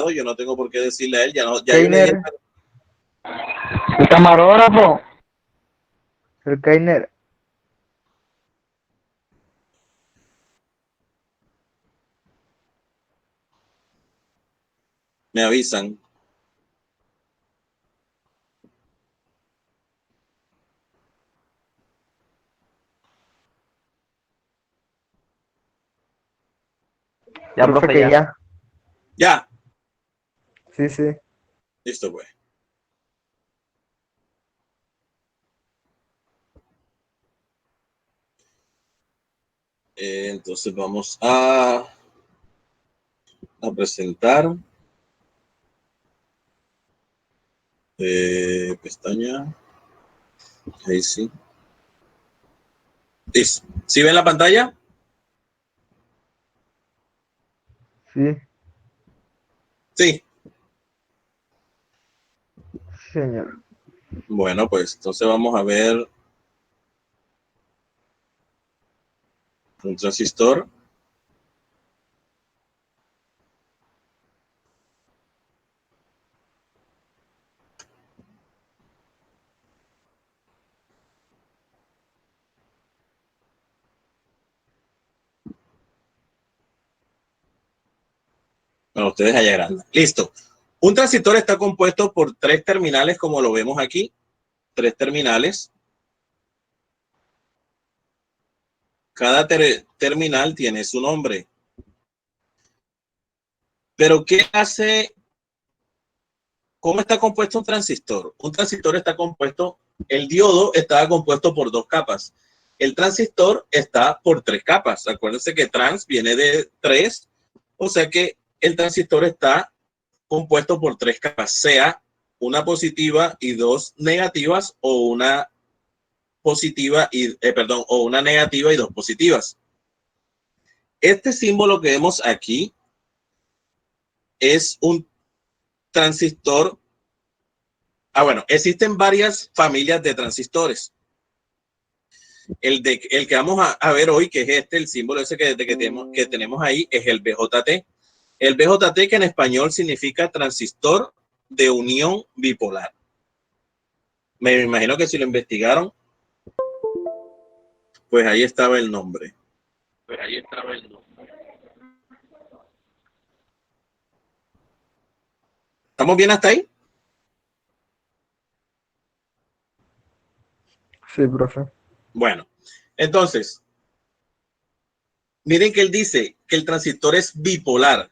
llamado, yo no tengo por qué decirle a él, ya no, ya yo le Keiner, dije. El camarógrafo. el Keiner. Me avisan. Ya, Profe, profe, que ya. ya. Ya, Sí, sí. listo pues. Entonces vamos a presentar pestaña. Ahí sí. Listo. ¿Sí ven la pantalla? Sí, Sí. señor. Bueno, pues entonces vamos a ver un transistor. Bueno, ustedes allá grandes. Listo. Un transistor está compuesto por 3 terminales, como lo vemos aquí. 3 terminales. Cada terminal tiene su nombre. Pero, ¿qué hace? ¿Cómo está compuesto un transistor? Un transistor está compuesto, el diodo está compuesto por 2 capas. El transistor está por 3 capas. Acuérdense que trans viene de 3, o sea que el transistor está compuesto por 3 capas, sea una positiva y 2 negativas, o una positiva y, o una negativa y 2 positivas. Este símbolo que vemos aquí es un transistor. Bueno, existen varias familias de transistores. El que vamos a ver hoy, que es el símbolo ese que tenemos ahí, es el BJT. El BJT, que en español significa transistor de unión bipolar. Me imagino que si lo investigaron, pues ahí estaba el nombre. ¿Estamos bien hasta ahí? Sí, profe. Bueno, entonces, miren que él dice que el transistor es bipolar.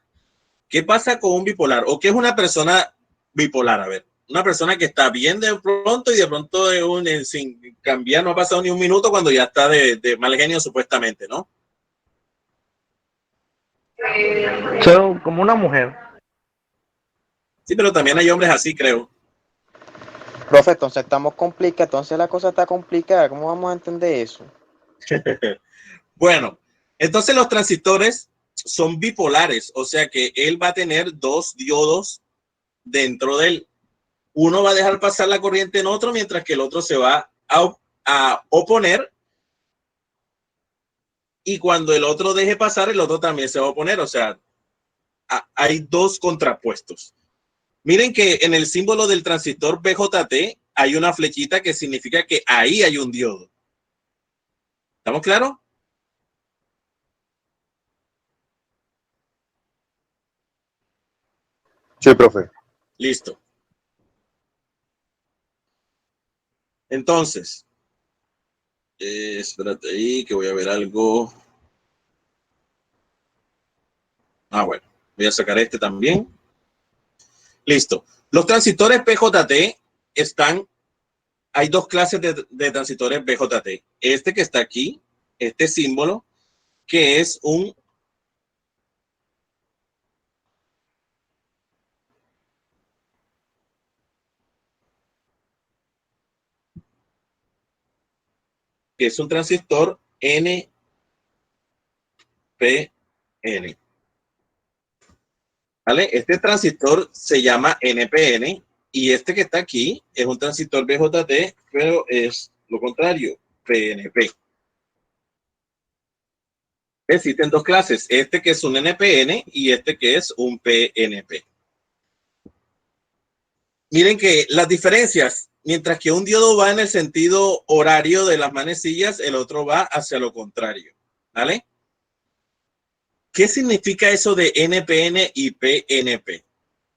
¿Qué pasa con un bipolar? ¿O qué es una persona bipolar? A ver, una persona que está bien de pronto y de pronto sin cambiar, no ha pasado ni un minuto cuando ya está de mal genio supuestamente, ¿no? Soy como una mujer. Sí, pero también hay hombres así, creo. Profe, entonces estamos complicados, entonces la cosa está complicada. ¿Cómo vamos a entender eso? Bueno, entonces los transistores son bipolares, o sea que él va a tener 2 diodos dentro de él. Uno va a dejar pasar la corriente en otro, mientras que el otro se va a oponer, y cuando el otro deje pasar, el otro también se va a oponer. O sea, hay 2 contrapuestos. Miren que en el símbolo del transistor BJT hay una flechita que significa que ahí hay un diodo. ¿Estamos claros? Sí, profe. Listo. Entonces, espérate ahí que voy a ver algo. Bueno, voy a sacar este también. Listo. Los transistores BJT hay 2 clases de transistores BJT. Este que está aquí, este símbolo, que es un transistor NPN. ¿Vale? Este transistor se llama NPN, y este que está aquí es un transistor BJT, pero es lo contrario, PNP. Existen 2 clases, este que es un NPN y este que es un PNP. Miren que las diferencias, mientras que un diodo va en el sentido horario de las manecillas, el otro va hacia lo contrario, ¿vale? ¿Qué significa eso de NPN y PNP?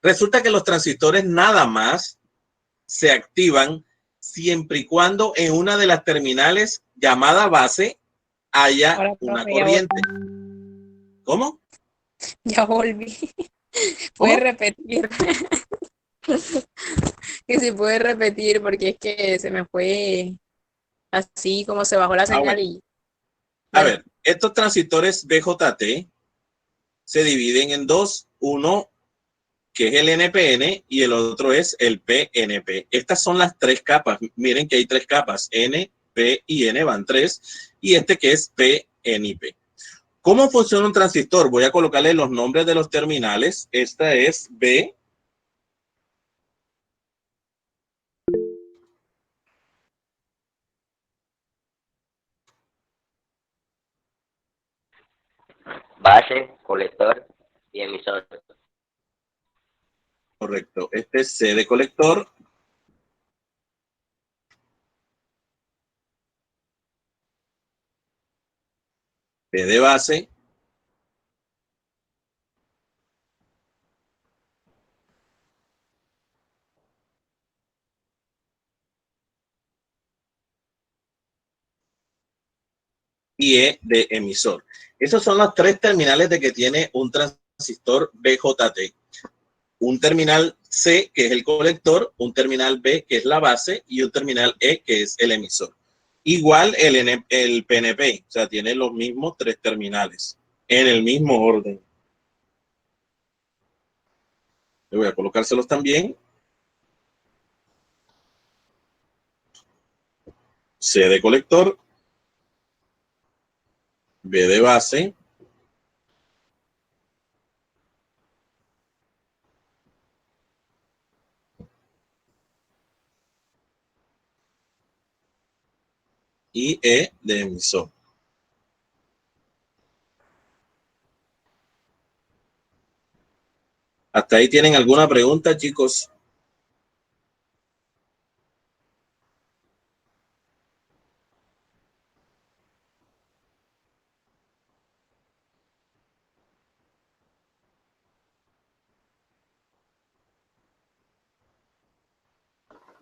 Resulta que los transistores nada más se activan siempre y cuando en una de las terminales llamada base haya Ahora, una profe, corriente. ¿Cómo? ya volví. ¿Cómo? ¿Puedes repetir? Que si puedes repetir, porque es que se me fue así como se bajó la señal Bueno. y... A Dale. ver, estos transistores BJT se dividen en dos. Uno que es el NPN y el otro es el PNP. Estas son las tres capas. Miren que hay tres capas, N, P y N van tres, y este que es PNP. ¿Cómo funciona un transistor? Voy a colocarle los nombres de los terminales. Esta es B. Base, colector y emisor. Correcto. Este es C de colector. B de base. Y E de emisor. Esos son los tres terminales de que tiene un transistor BJT. Un terminal C, que es el colector, un terminal B, que es la base, y un terminal E, que es el emisor. Igual el PNP, o sea, tiene los mismos tres terminales, en el mismo orden. Le voy a colocárselos también. C de colector, B de base, y E de emisor. ¿Hasta ahí tienen alguna pregunta, chicos?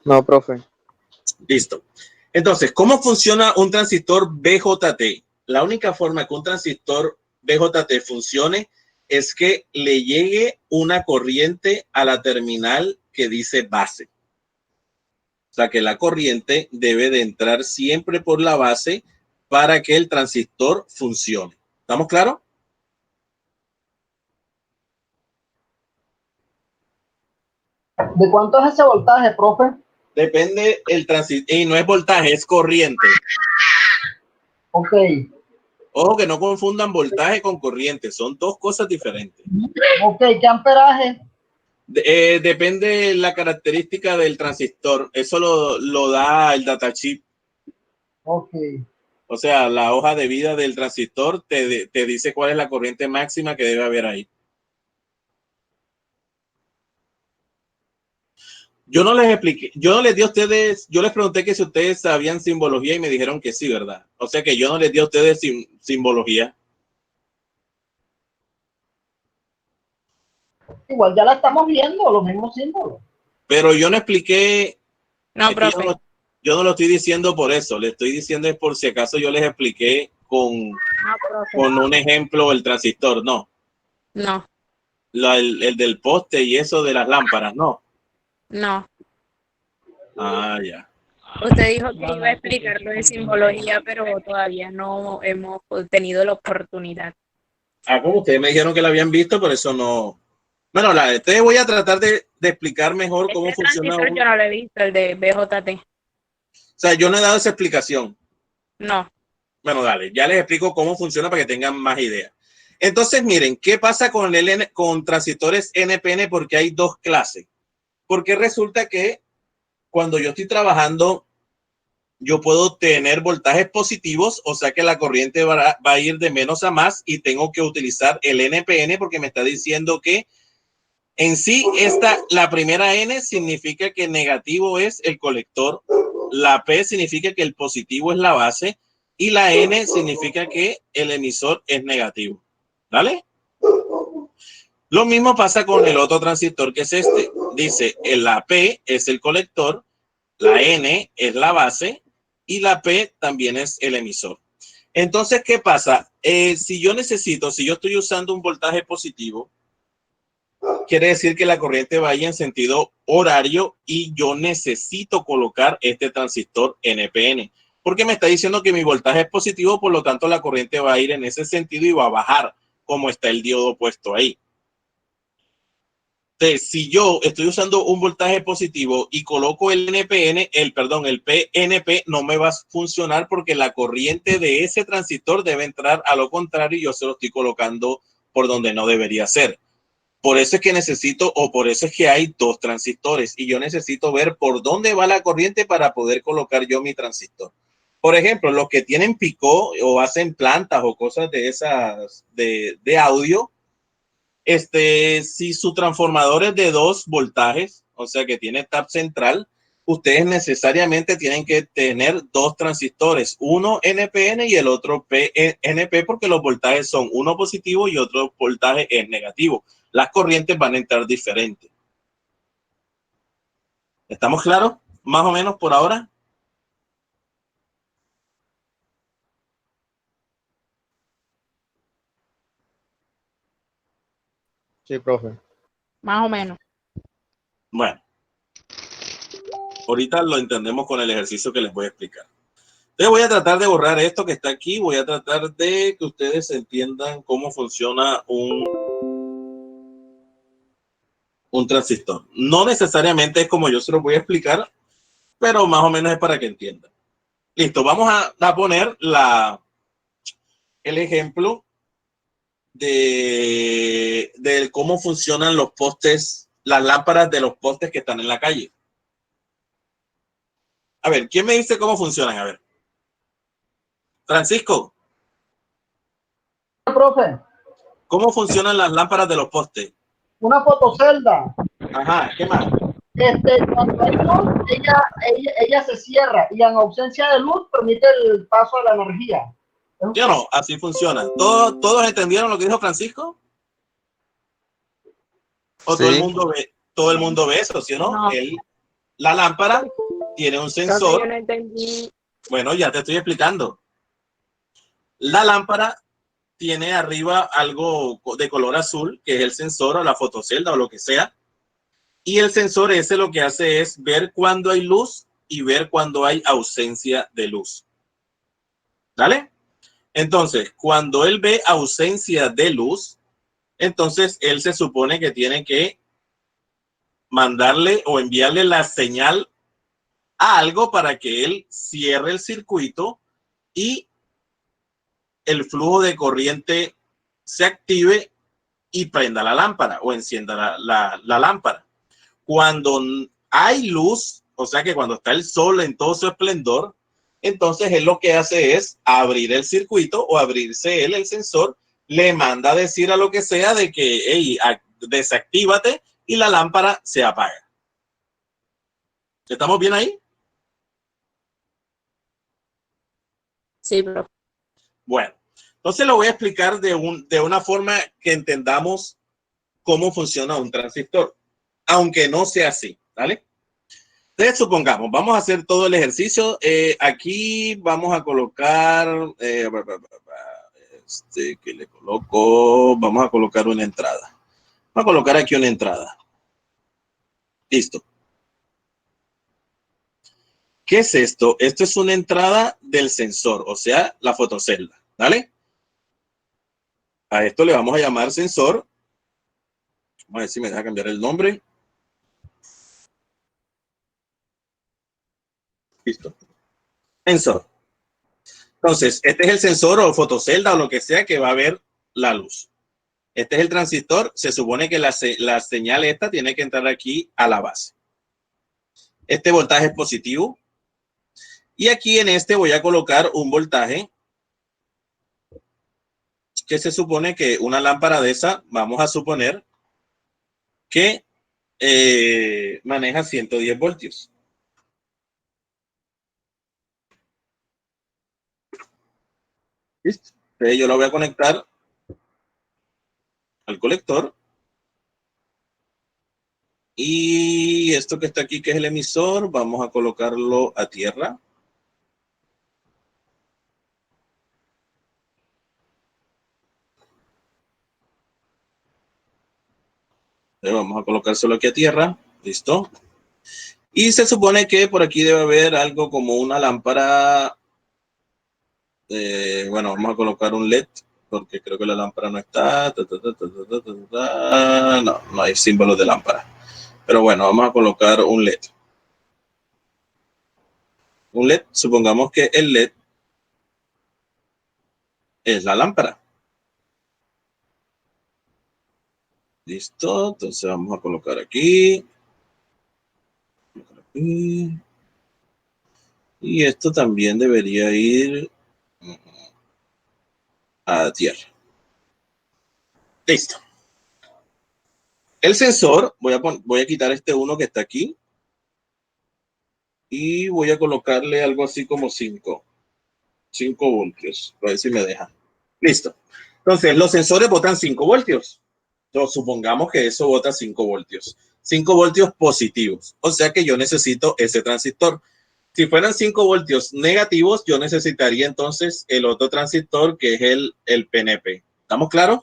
No, profe. Listo. Entonces, ¿cómo funciona un transistor BJT? La única forma que un transistor BJT funcione es que le llegue una corriente a la terminal que dice base. O sea, que la corriente debe de entrar siempre por la base para que el transistor funcione. ¿Estamos claros? ¿De cuánto es ese voltaje, profe? Depende el transistor, y no es voltaje, es corriente. Ok. Ojo que no confundan voltaje con corriente, son dos cosas diferentes. Ok, ¿qué amperaje? Depende la característica del transistor, eso lo da el datasheet. Ok. O sea, la hoja de vida del transistor te dice cuál es la corriente máxima que debe haber ahí. Yo no les expliqué, yo no les di a ustedes, yo les pregunté que si ustedes sabían simbología y me dijeron que sí, ¿verdad? O sea que yo no les di a ustedes simbología. Igual ya la estamos viendo, los mismos símbolos. Pero yo no expliqué, No, es que profe. yo no lo estoy diciendo por eso, le estoy diciendo es por si acaso yo les expliqué No, profe. con un ejemplo el transistor, no. No, El del poste y eso de las lámparas, no. no. Ah, ya. Usted dijo que iba a explicarlo en simbología, pero todavía no hemos tenido la oportunidad. Ah, como ustedes me dijeron que la habían visto, por eso no. Bueno, te voy a tratar de explicar mejor cómo Este funciona. transistor yo no lo he visto, el de BJT. O sea, yo no he dado esa explicación. No. Bueno, dale, ya les explico cómo funciona para que tengan más idea. Entonces, miren, ¿qué pasa con transistores NPN? Porque hay dos clases. Porque resulta que cuando yo estoy trabajando, yo puedo tener voltajes positivos, o sea que la corriente va a ir de menos a más y tengo que utilizar el NPN porque me está diciendo que En sí, la primera N significa que negativo es el colector, la P significa que el positivo es la base y la N significa que el emisor es negativo. ¿Vale? Lo mismo pasa con el otro transistor que es este. Dice, la P es el colector, la N es la base y la P también es el emisor. Entonces, ¿qué pasa? Si yo estoy usando un voltaje positivo, quiere decir que la corriente vaya en sentido horario y yo necesito colocar este transistor NPN, porque me está diciendo que mi voltaje es positivo, por lo tanto la corriente va a ir en ese sentido y va a bajar, como está el diodo puesto ahí. Entonces, si yo estoy usando un voltaje positivo y coloco el NPN, el PNP no me va a funcionar porque la corriente de ese transistor debe entrar a lo contrario y yo se lo estoy colocando por donde no debería ser. Por eso es que por eso es que hay dos transistores y yo necesito ver por dónde va la corriente para poder colocar yo mi transistor. Por ejemplo, los que tienen picó o hacen plantas o cosas de esas de audio, si su transformador es de 2 voltajes, o sea que tiene tap central, ustedes necesariamente tienen que tener dos transistores, uno NPN y el otro PNP, porque los voltajes son uno positivo y otro voltaje es negativo. Las corrientes van a entrar diferentes. ¿Estamos claros? Más o menos por ahora. Sí, profe. Más o menos. Bueno, ahorita lo entendemos con el ejercicio que les voy a explicar. Entonces voy a tratar de borrar esto que está aquí. Voy a tratar de que ustedes entiendan cómo funciona un transistor. No necesariamente es como yo se lo voy a explicar, pero más o menos es para que entiendan. Listo, vamos a poner el ejemplo de cómo funcionan los postes, las lámparas de los postes que están en la calle. A ver, ¿quién me dice cómo funcionan? A ver. Francisco. Profe, ¿Cómo funcionan las lámparas de los postes? una fotocelda. Ajá, ¿qué más? Cuando hay luz, ella se cierra y en ausencia de luz permite el paso de la energía. ¿Sí o no? Así funciona. ¿Todos entendieron lo que dijo Francisco? ¿O Sí. todo el mundo ve eso, sí o no? No. La lámpara tiene un Profe, sensor. yo no entendí. Bueno, ya te estoy explicando. La lámpara tiene arriba algo de color azul, que es el sensor o la fotocelda o lo que sea. Y el sensor ese lo que hace es ver cuando hay luz y ver cuando hay ausencia de luz. ¿Vale? Entonces, cuando él ve ausencia de luz, entonces él se supone que tiene que mandarle o enviarle la señal a algo para que él cierre el circuito y el flujo de corriente se active y prenda la lámpara o encienda la lámpara. Cuando hay luz, o sea que cuando está el sol en todo su esplendor, entonces él lo que hace es abrir el circuito o abrirse el sensor, le manda a decir a lo que sea de que, hey, desactívate y la lámpara se apaga. ¿Estamos bien ahí? Sí, profe. Bueno, entonces lo voy a explicar de una forma que entendamos cómo funciona un transistor, aunque no sea así, ¿vale? Entonces, supongamos, vamos a hacer todo el ejercicio. Aquí vamos a colocar, que le coloco, vamos a colocar una entrada. Vamos a colocar aquí una entrada. Listo. ¿Qué es esto? Esto es una entrada del sensor, o sea, la fotocelda, ¿vale? A esto le vamos a llamar sensor. Vamos a ver si me deja cambiar el nombre. Listo. Sensor. Entonces, este es el sensor o fotocelda o lo que sea que va a ver la luz. Este es el transistor. Se supone que la señal esta tiene que entrar aquí a la base. Este voltaje es positivo. Y aquí en este voy a colocar un voltaje que se supone que una lámpara de esa, vamos a suponer que maneja 110 voltios. ¿Listo? Entonces yo lo voy a conectar al colector. Y esto que está aquí, que es el emisor, vamos a colocarlo a tierra. Vamos a colocárselo aquí a tierra. Listo. Y se supone que por aquí debe haber algo como una lámpara. Bueno, vamos a colocar un LED porque creo que la lámpara no está. No, no hay símbolos de lámpara. Pero bueno, vamos a colocar un LED. Un LED, supongamos que el LED es la lámpara. Listo, entonces vamos a colocar aquí. Y esto también debería ir a tierra. Listo. El sensor, voy a quitar este uno que está aquí. Y voy a colocarle algo así como 5 voltios. A ver si me deja. Listo. Entonces, los sensores botan 5 voltios. Entonces, supongamos que eso bota 5 voltios. 5 voltios positivos. O sea que yo necesito ese transistor. Si fueran 5 voltios negativos, yo necesitaría entonces el otro transistor que es el PNP. ¿Estamos claros?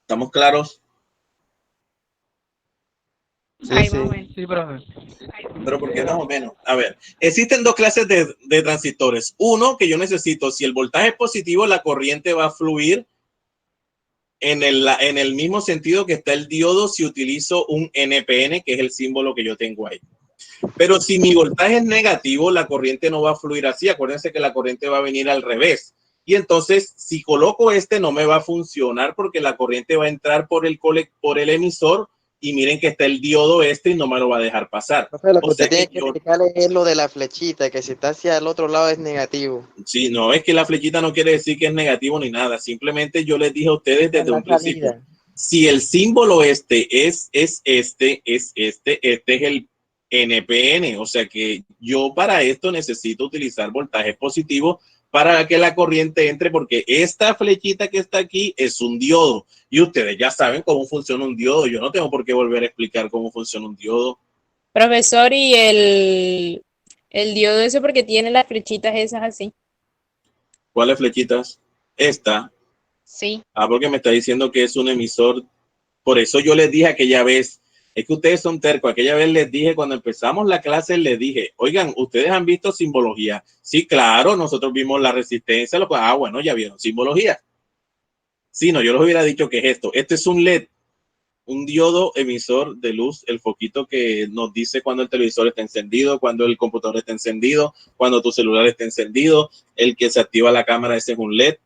¿Estamos claros? Ahí más o menos. Sí, profe. Pero ¿por qué más o menos? A ver, existen dos clases de transistores. Uno que yo necesito, si el voltaje es positivo, la corriente va a fluir en el mismo sentido que está el diodo si utilizo un NPN, que es el símbolo que yo tengo ahí. Pero si mi voltaje es negativo, la corriente no va a fluir así. Acuérdense que la corriente va a venir al revés. Y entonces, si coloco este, no me va a funcionar porque la corriente va a entrar por el emisor. Y miren que está el diodo y no me lo va a dejar pasar. Profe, lo que O sea usted tiene que que yo, explicarle es lo de la flechita, que si está hacia el otro lado es negativo. sí, no es que la flechita no quiere decir que es negativo ni nada. Simplemente yo les dije a ustedes Es desde la un principio. salida. Si el símbolo este es este es el NPN. O sea que yo para esto necesito utilizar voltajes positivos para que la corriente entre, porque esta flechita que está aquí es un diodo. Y ustedes ya saben cómo funciona un diodo. Yo no tengo por qué volver a explicar cómo funciona un diodo. Profesor, y el diodo ese porque tiene las flechitas esas así. ¿Cuáles flechitas? Esta. Sí. Porque me está diciendo que es un emisor. Por eso yo les dije aquella vez, es que ustedes son tercos. Aquella vez les dije, cuando empezamos la clase, les dije, oigan, ¿ustedes han visto simbología? Sí, claro, nosotros vimos la resistencia. Bueno, ya vieron simbología. Sí, no, yo les hubiera dicho que es esto. Este es un LED, un diodo emisor de luz, el foquito que nos dice cuando el televisor está encendido, cuando el computador está encendido, cuando tu celular está encendido, el que se activa la cámara, ese es un LED.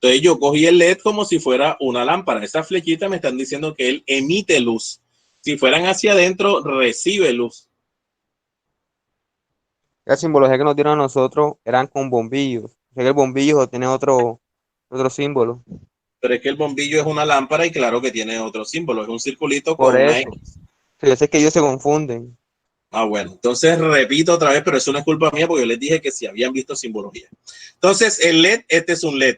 Entonces yo cogí el LED como si fuera una lámpara. Esas flechitas me están diciendo que él emite luz. Si fueran hacia adentro, recibe luz. La simbología que nos dieron a nosotros eran con bombillos. O sea que el bombillo tiene otro símbolo. Pero es que el bombillo es una lámpara y claro que tiene otro símbolo. Es un circulito Por con una eso. X. Yo sé que ellos se confunden. Bueno, entonces repito otra vez, pero eso no es culpa mía porque yo les dije que si habían visto simbología. Entonces el LED, este es un LED.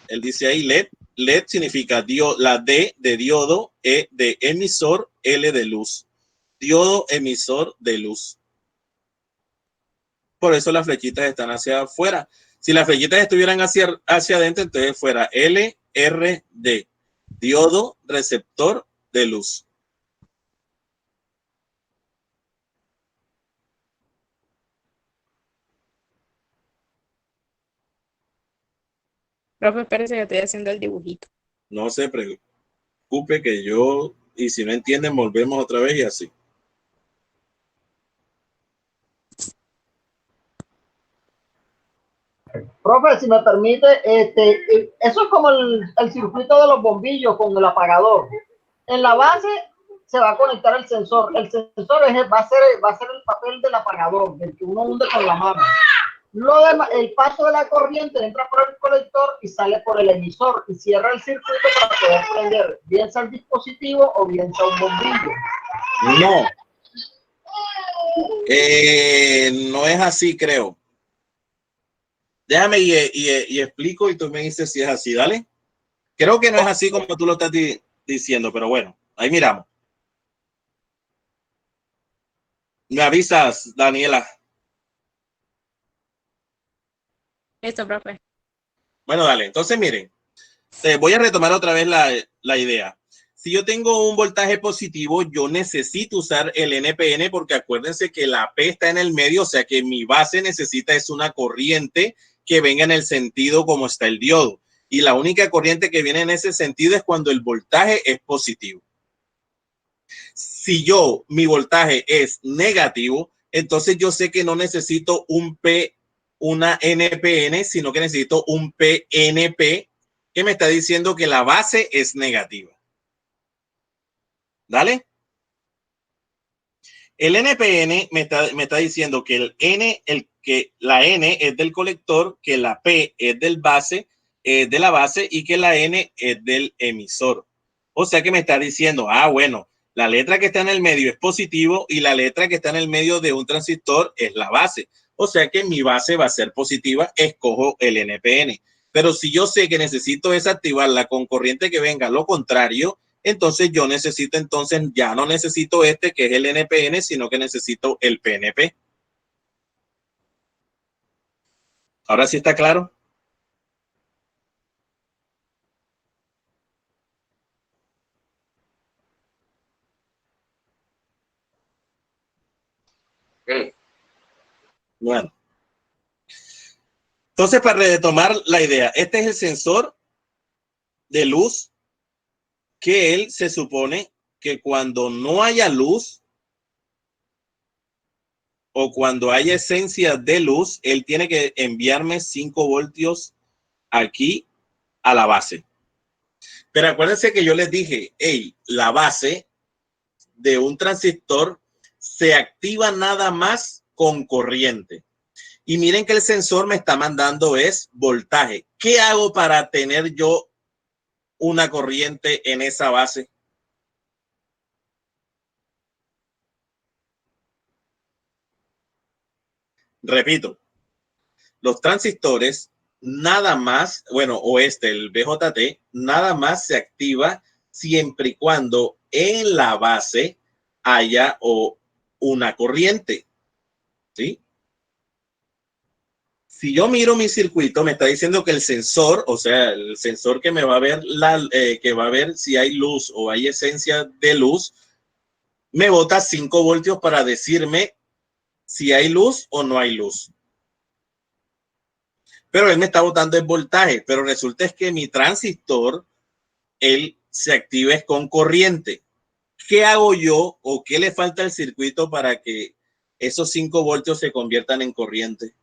Él dice ahí LED. LED significa la D de diodo, E de emisor, L de luz. Diodo emisor de luz. Por eso las flechitas están hacia afuera. Si las flechitas estuvieran hacia adentro, entonces fuera LRD, diodo receptor de luz. Profe, espérese que estoy haciendo el dibujito. No se preocupe que yo, y si no entienden, volvemos otra vez y así. Profe, si me permite, eso es como el circuito de los bombillos con el apagador. En la base se va a conectar el sensor. El sensor va a ser el papel del apagador, del que uno hunde con la mano. El paso de la corriente entra por el colector y sale por el emisor y cierra el circuito para poder prender, bien sea el dispositivo o bien sea un bombillo. No. No es así, creo. Déjame y explico y tú me dices si es así, dale. Creo que no es así como tú lo estás diciendo, pero bueno, ahí miramos. Me avisas, Daniela. Listo, profe. Bueno, dale. Entonces, miren, voy a retomar otra vez la idea. Si yo tengo un voltaje positivo, yo necesito usar el NPN porque acuérdense que la P está en el medio, o sea que mi base necesita es una corriente que venga en el sentido como está el diodo. Y la única corriente que viene en ese sentido es cuando el voltaje es positivo. Si mi voltaje es negativo, entonces yo sé que no necesito una NPN, sino que necesito un PNP que me está diciendo que la base es negativa. ¿Dale? El NPN me está diciendo que la N es del colector, que la P es de la base y que la N es del emisor. O sea que me está diciendo, bueno, la letra que está en el medio es positivo y la letra que está en el medio de un transistor es la base. O sea que mi base va a ser positiva, escojo el NPN. Pero si yo sé que necesito desactivarla con corriente que venga lo contrario, entonces ya no necesito que es el NPN, sino que necesito el PNP. ¿Ahora sí está claro? Sí. Bueno. Entonces, para retomar la idea, este es el sensor de luz que él se supone que cuando no haya luz o cuando haya esencia de luz, él tiene que enviarme 5 voltios aquí a la base. Pero acuérdense que yo les dije, la base de un transistor se activa nada más con corriente. Y miren que el sensor me está mandando es voltaje. ¿Qué hago para tener yo una corriente en esa base? Repito, los transistores nada más, el BJT, nada más se activa siempre y cuando en la base haya una corriente, ¿sí? Si yo miro mi circuito, me está diciendo que el sensor, o sea, el sensor que me va a ver que va a ver si hay luz o hay esencia de luz, me bota 5 voltios para decirme si hay luz o no hay luz. Pero él me está botando el voltaje, pero resulta es que mi transistor, él se activa con corriente. ¿Qué hago yo o qué le falta al circuito para que esos 5 voltios se conviertan en corriente?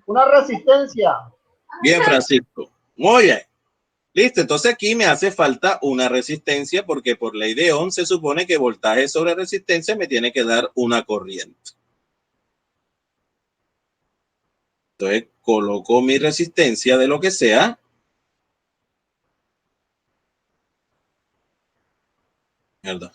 Una resistencia. Bien, Francisco. Muy bien. Listo, entonces aquí me hace falta una resistencia porque por ley de Ohm se supone que voltaje sobre resistencia me tiene que dar una corriente. Entonces coloco mi resistencia de lo que sea. ¿Verdad?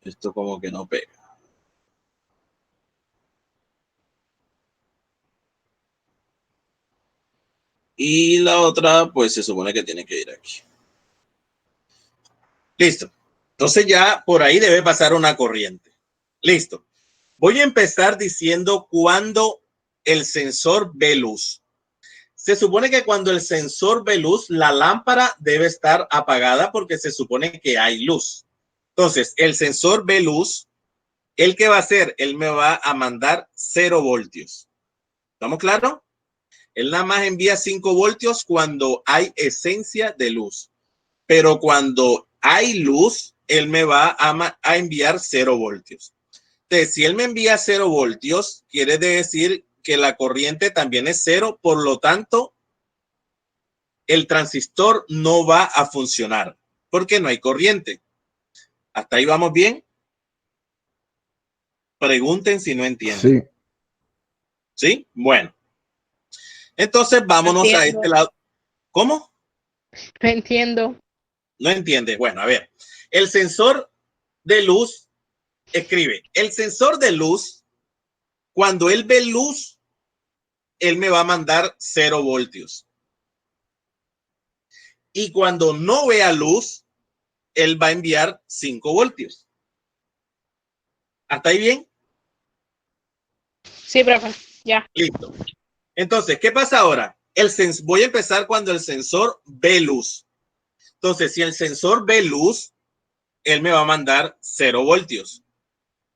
Esto como que no pega. Y la otra, pues se supone que tiene que ir aquí. Listo. Entonces ya por ahí debe pasar una corriente. Listo. Voy a empezar diciendo cuando el sensor ve luz. Se supone que cuando el sensor ve luz, la lámpara debe estar apagada porque se supone que hay luz. Entonces, el sensor ve luz. ¿El qué va a hacer? Él me va a mandar 0 voltios. ¿Estamos claros? Él nada más envía 5 voltios cuando hay esencia de luz. Pero cuando hay luz, él me va a enviar 0 voltios. Entonces, si él me envía 0 voltios, quiere decir que la corriente también es 0. Por lo tanto, el transistor no va a funcionar. porque no hay corriente. ¿Hasta ahí vamos bien? Pregunten si no entienden. Sí. ¿Sí? Bueno. Entonces vámonos a Entiendo. este lado. ¿Cómo? No entiendo. No entiende. Bueno, a ver. El sensor de luz, escribe, el sensor de luz, cuando él ve luz, él me va a mandar 0 voltios. Y cuando no vea luz, él va a enviar 5 voltios. ¿Hasta ahí bien? Sí, profe, ya. Listo. Entonces, ¿qué pasa ahora? Voy a empezar cuando el sensor ve luz. Entonces, si el sensor ve luz, él me va a mandar 0 voltios.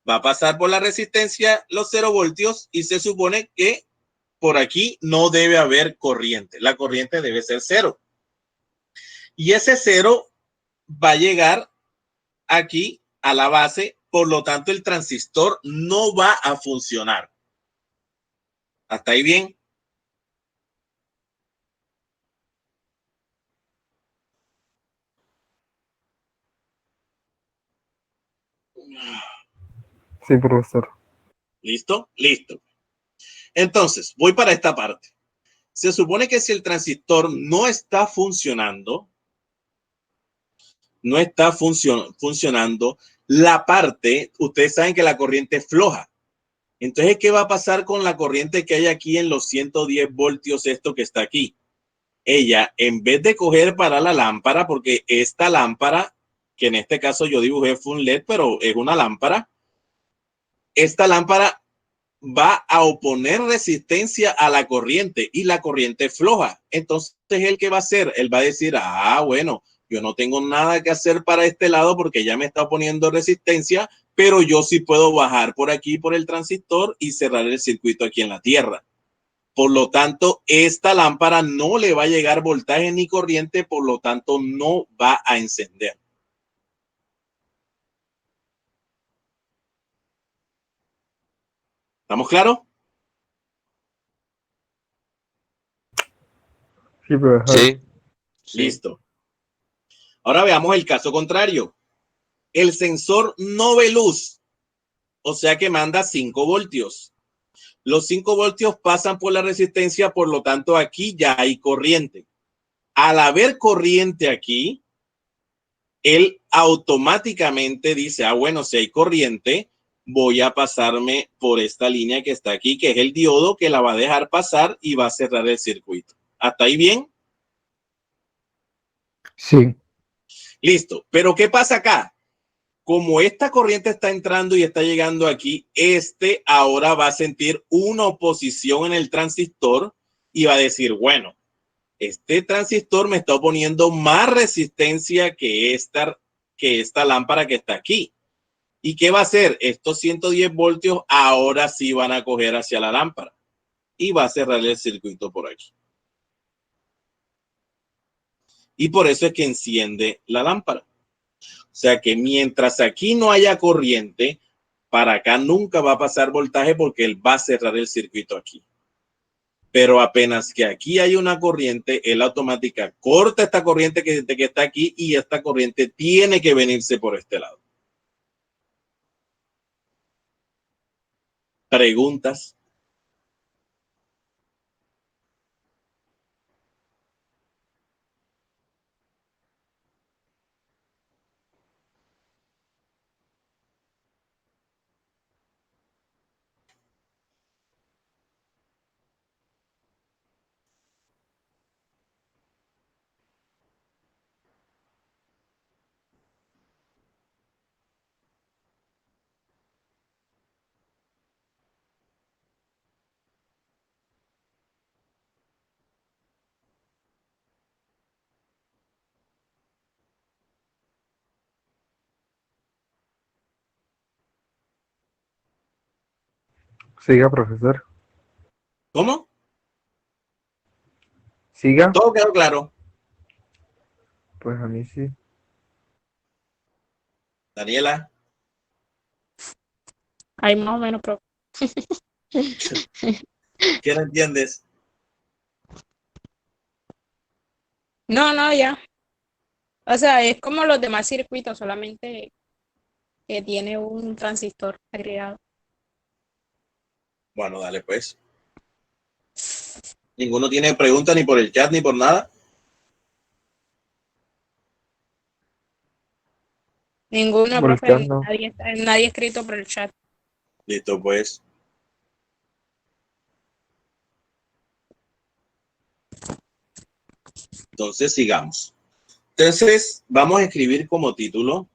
Va a pasar por la resistencia los 0 voltios y se supone que por aquí no debe haber corriente. La corriente debe ser 0. Y ese 0 va a llegar aquí a la base, por lo tanto el transistor no va a funcionar. ¿Hasta ahí bien? Sí, profesor. ¿Listo? Listo. Entonces, voy para esta parte. Se supone que si el transistor no está funcionando, funcionando, la parte, ustedes saben que la corriente es floja. Entonces, ¿qué va a pasar con la corriente que hay aquí en los 110 voltios, esto que está aquí? Ella, en vez de coger para la lámpara, porque esta lámpara, que en este caso yo dibujé fue un LED, pero es una lámpara, esta lámpara va a oponer resistencia a la corriente y la corriente es floja. Entonces, ¿el qué va a hacer? Él va a decir, bueno, yo no tengo nada que hacer para este lado porque ya me está oponiendo resistencia, pero yo sí puedo bajar por aquí por el transistor y cerrar el circuito aquí en la tierra. Por lo tanto, esta lámpara no le va a llegar voltaje ni corriente, por lo tanto, no va a encender. ¿Estamos claros? Sí, profesor. Sí. Listo. Ahora veamos el caso contrario. El sensor no ve luz, o sea que manda 5 voltios. Los 5 voltios pasan por la resistencia, por lo tanto aquí ya hay corriente. Al haber corriente aquí, él automáticamente dice, bueno, si hay corriente, voy a pasarme por esta línea que está aquí, que es el diodo, que la va a dejar pasar y va a cerrar el circuito. ¿Hasta ahí bien? Sí. Listo. Pero ¿qué pasa acá? Como esta corriente está entrando y está llegando aquí, ahora va a sentir una oposición en el transistor y va a decir, bueno, este transistor me está oponiendo más resistencia que esta lámpara que está aquí. ¿Y qué va a hacer? Estos 110 voltios ahora sí van a coger hacia la lámpara y va a cerrar el circuito por aquí. Y por eso es que enciende la lámpara. O sea que mientras aquí no haya corriente, para acá nunca va a pasar voltaje porque él va a cerrar el circuito aquí. Pero apenas que aquí hay una corriente, él automática corta esta corriente que está aquí y esta corriente tiene que venirse por este lado. ¿Preguntas? Siga, profesor. ¿Cómo? Siga. ¿Todo quedó claro? Pues a mí sí. Daniela. Ahí más o menos, profe. ¿Qué no entiendes? No, ya. O sea, es como los demás circuitos, solamente que tiene un transistor agregado. Bueno, dale pues. Ninguno tiene pregunta ni por el chat ni por nada. Ninguno, Por el chat profe, no. nadie escrito por el chat. Listo, pues. Entonces, sigamos. Entonces, vamos a escribir como título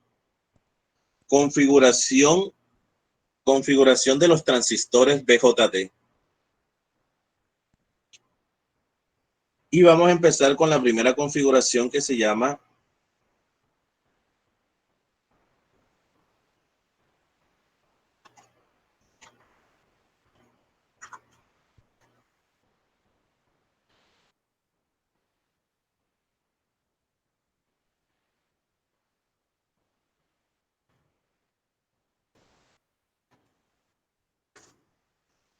configuración, configuración de los transistores BJT. Y vamos a empezar con la primera configuración que se llama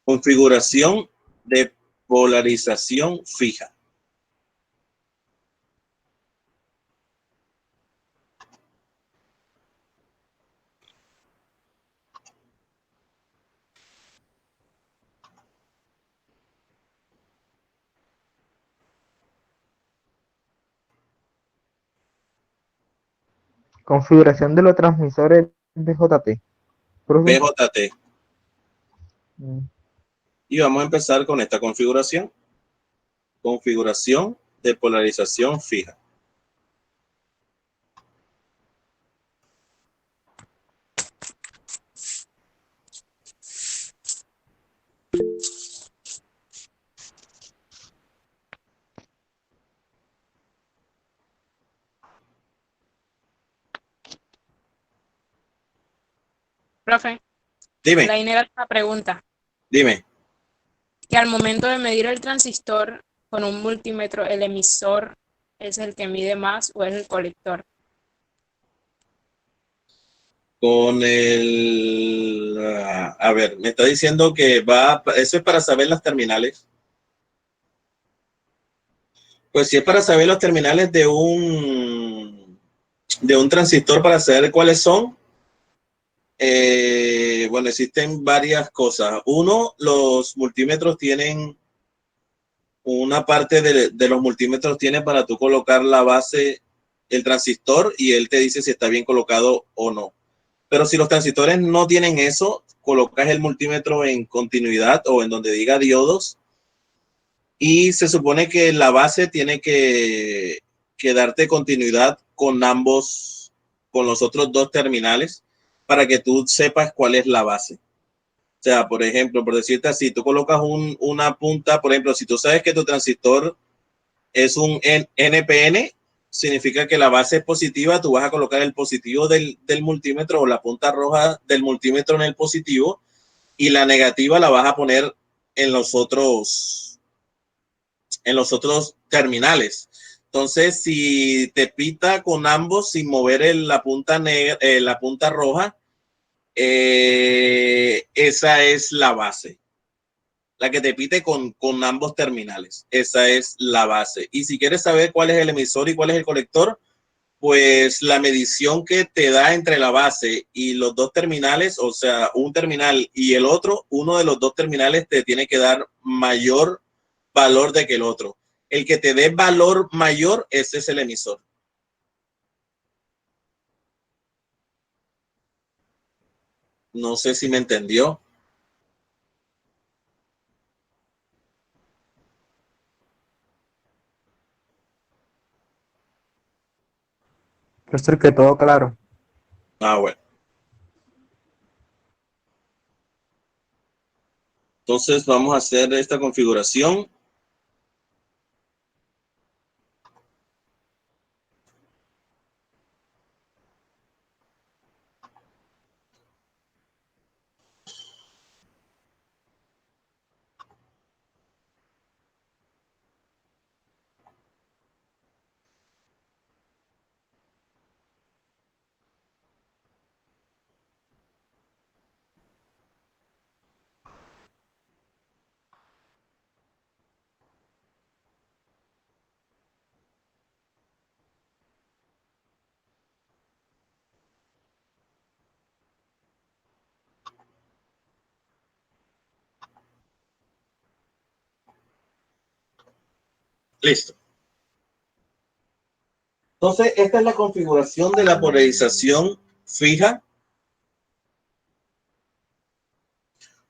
configuración de polarización fija. Configuración de los transmisores BJT. Profe. BJT. Mm. Y vamos a empezar con esta configuración. Configuración de polarización fija. Profe, Dime, Lainer hace una pregunta. dime. Que al momento de medir el transistor con un multímetro, ¿el emisor es el que mide más o es el colector? Con el... A ver, me está diciendo que va... Eso es para saber las terminales. Pues si es para saber los terminales de un transistor para saber cuáles son, bueno, existen varias cosas. Uno, los multímetros tienen una parte de los multímetros tiene para tú colocar la base, el transistor, y él te dice si está bien colocado o no. Pero si los transistores no tienen eso, colocas el multímetro en continuidad o en donde diga diodos, y se supone que la base tiene que darte continuidad con ambos, con los otros dos terminales, para que tú sepas cuál es la base. O sea, por ejemplo, por decirte así, tú colocas una punta, por ejemplo, si tú sabes que tu transistor es un NPN, significa que la base es positiva, tú vas a colocar el positivo del multímetro o la punta roja del multímetro en el positivo y la negativa la vas a poner en en los otros terminales. Entonces, si te pita con ambos sin mover la punta la punta roja, esa es la base. La que te pite con ambos terminales. Esa es la base. Y si quieres saber cuál es el emisor y cuál es el colector, pues la medición que te da entre la base y los dos terminales, o sea, un terminal y el otro, uno de los dos terminales te tiene que dar mayor valor de que el otro. El que te dé valor mayor, ese es el emisor. No sé si me entendió. Profesor, que todo claro. Ah, bueno. Entonces vamos a hacer esta configuración. Listo. Entonces, esta es la configuración de la polarización fija.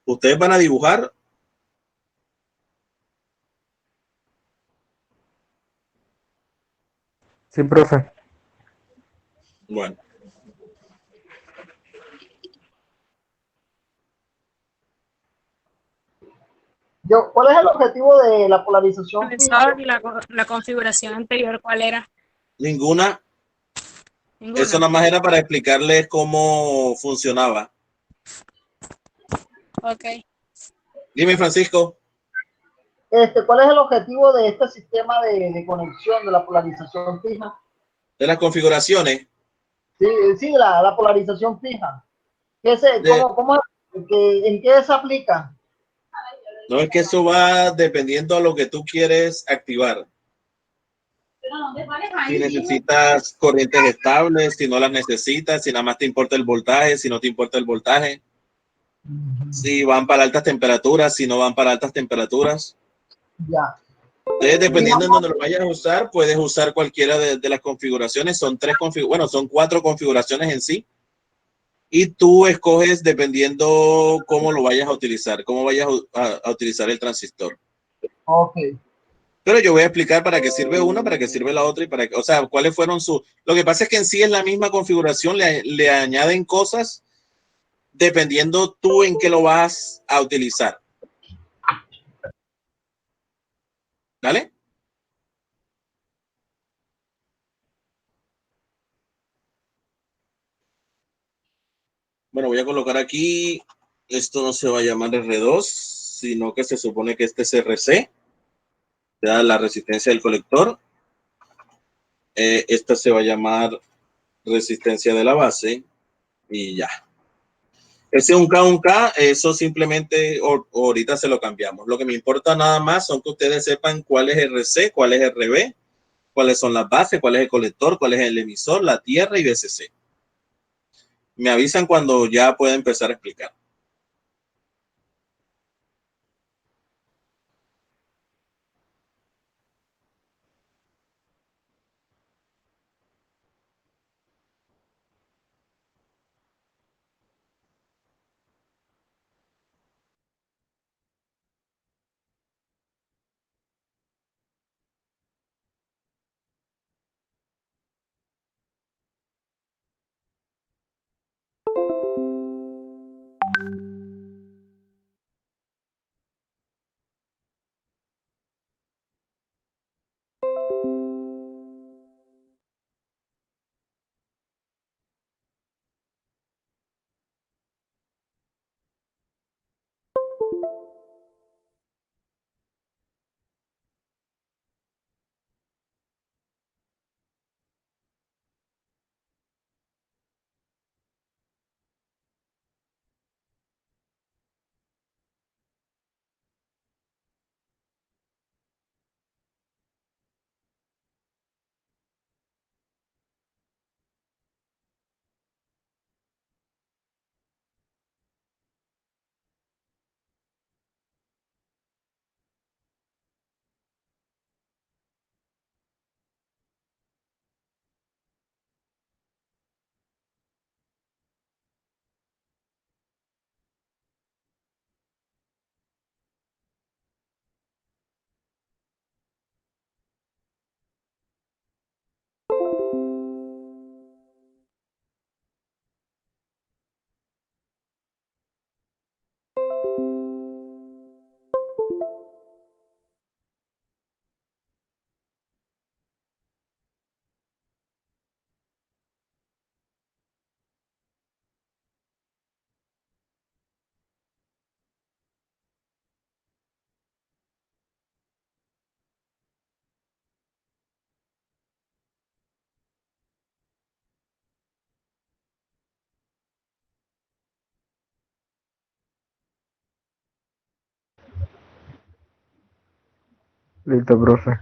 Ustedes van a dibujar. Sí, profe. Bueno, ¿Cuál es el objetivo de la polarización fija? Profesor, la configuración anterior, ¿cuál era? ninguna. Eso Ninguna. nada más era para explicarles cómo funcionaba. Ok. Dime, Francisco, ¿Cuál es el objetivo de este sistema de conexión de la polarización fija? de las configuraciones. Sí, sí, la polarización fija. De, ¿En qué se aplica? no es que eso va dependiendo a lo que tú quieres activar. Si necesitas corrientes estables, si no las necesitas, si nada más te importa el voltaje, si no te importa el voltaje, si van para altas temperaturas, si no van para altas temperaturas. Ya. Entonces, dependiendo en Digamos, donde lo vayas a usar, puedes usar cualquiera de las configuraciones. Son son 4 configuraciones en sí. Y tú escoges dependiendo cómo lo vayas a utilizar, cómo vayas a utilizar el transistor. ok. Pero yo voy a explicar para qué sirve una, para qué sirve la otra y para qué, o sea, cuáles fueron sus. Lo que pasa es que en sí es la misma configuración, le añaden cosas dependiendo tú en qué lo vas a utilizar. ¿Vale? Bueno, voy a colocar aquí. Esto no se va a llamar R2, sino que se supone que este es RC, da la resistencia del colector. Esta se va a llamar resistencia de la base y ya. Ese un K, eso simplemente ahorita se lo cambiamos. Lo que me importa nada más son que ustedes sepan cuál es RC, cuál es RB, cuáles son las bases, cuál es el colector, cuál es el emisor, la tierra y BCC. Me avisan cuando ya pueda empezar a explicar. Listo, profe.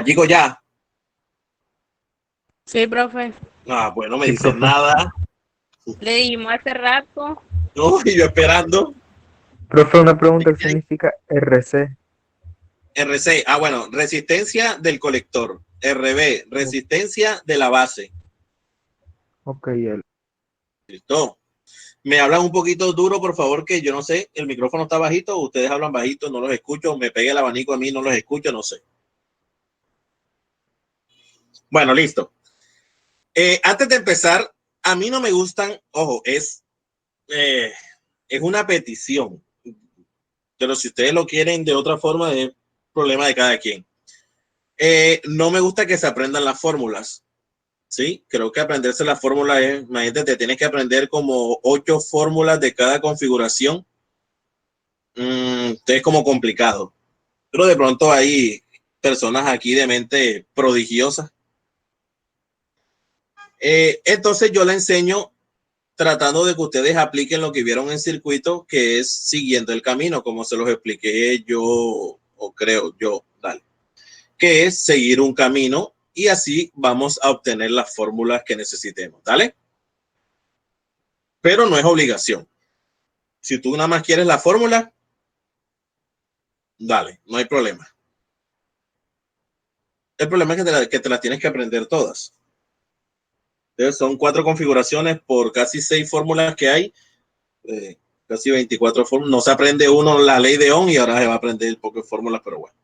Chico, ya. Sí, profe. Bueno, me Sí, dicen profe. nada. Le dimos hace rato. No, y yo esperando. Profe, una pregunta, ¿qué significa RC? RC, bueno, resistencia del colector. RB, resistencia de la base. Ok, ¿Listo? Me hablan un poquito duro, por favor, que yo no sé, el micrófono está bajito, ustedes hablan bajito, no los escucho, me pegue el abanico a mí, no los escucho, no sé. Bueno, listo. Antes de empezar, a mí no me gustan, ojo, es una petición, pero si ustedes lo quieren de otra forma, es problema de cada quien. No me gusta que se aprendan las fórmulas. Sí, creo que aprenderse la fórmula es, imagínate, te tienes que aprender como 8 fórmulas de cada configuración. Es como complicado. Pero de pronto hay personas aquí de mente prodigiosa. Entonces yo le enseño tratando de que ustedes apliquen lo que vieron en circuito, que es siguiendo el camino, como se los expliqué yo, o creo yo, dale, que es seguir un camino y así vamos a obtener las fórmulas que necesitemos, ¿dale? Pero no es obligación. Si tú nada más quieres la fórmula, dale, no hay problema. El problema es que te las tienes que aprender todas. Entonces, son 4 configuraciones por casi 6 fórmulas que hay. Casi 24 fórmulas. No se aprende uno la ley de Ohm y ahora se va a aprender pocas fórmulas, pero bueno.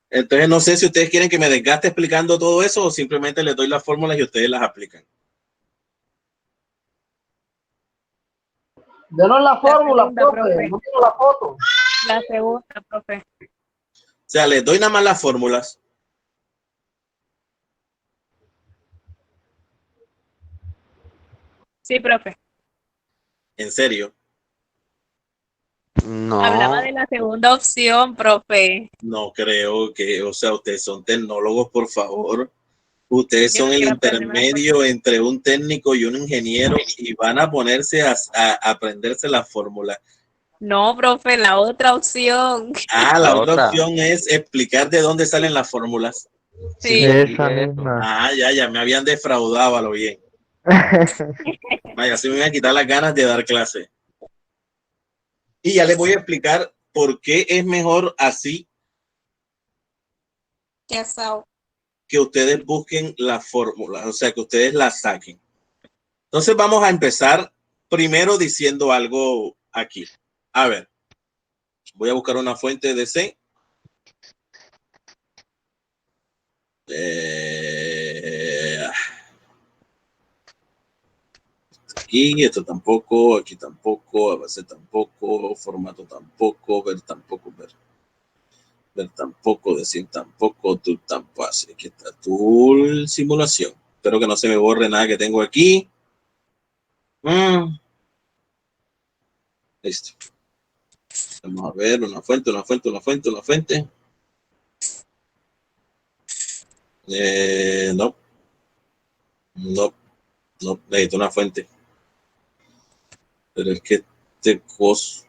Entonces, no sé si ustedes quieren que me desgaste explicando todo eso o simplemente les doy las fórmulas y ustedes las aplican. Denos la fórmula, segunda, profe. profe. No quiero la foto. La segunda, profe. O sea, les doy nada más las fórmulas. Sí, profe. En serio. Hablaba No, de la segunda opción, profe. No creo que, o sea, ustedes son tecnólogos, por favor. Ustedes Yo son no el quiero aprenderme las cosas. intermedio entre un técnico y un ingeniero y van a ponerse a aprenderse la fórmula. No, profe, la otra opción. La la otra otra. opción es explicar de dónde salen las fórmulas. Sí, Sí. así esa es eso. misma. Ya me habían defraudado a lo bien. Vaya, se me voy a quitar las ganas de dar clase. Y ya les voy a explicar por qué es mejor así Ya sabes. que ustedes busquen las fórmulas, o sea, que ustedes las saquen. Entonces vamos a empezar primero diciendo algo aquí. A ver, voy a buscar una fuente de C. Aquí, esto tampoco, aquí tampoco, a base tampoco, formato tampoco, ver tampoco, ver tampoco, decir tampoco, tool tampoco. Aquí está tool simulación. Espero que no se me borre nada que tengo aquí. Listo. Vamos a ver una fuente. No, necesito una fuente. Pero es que este costo.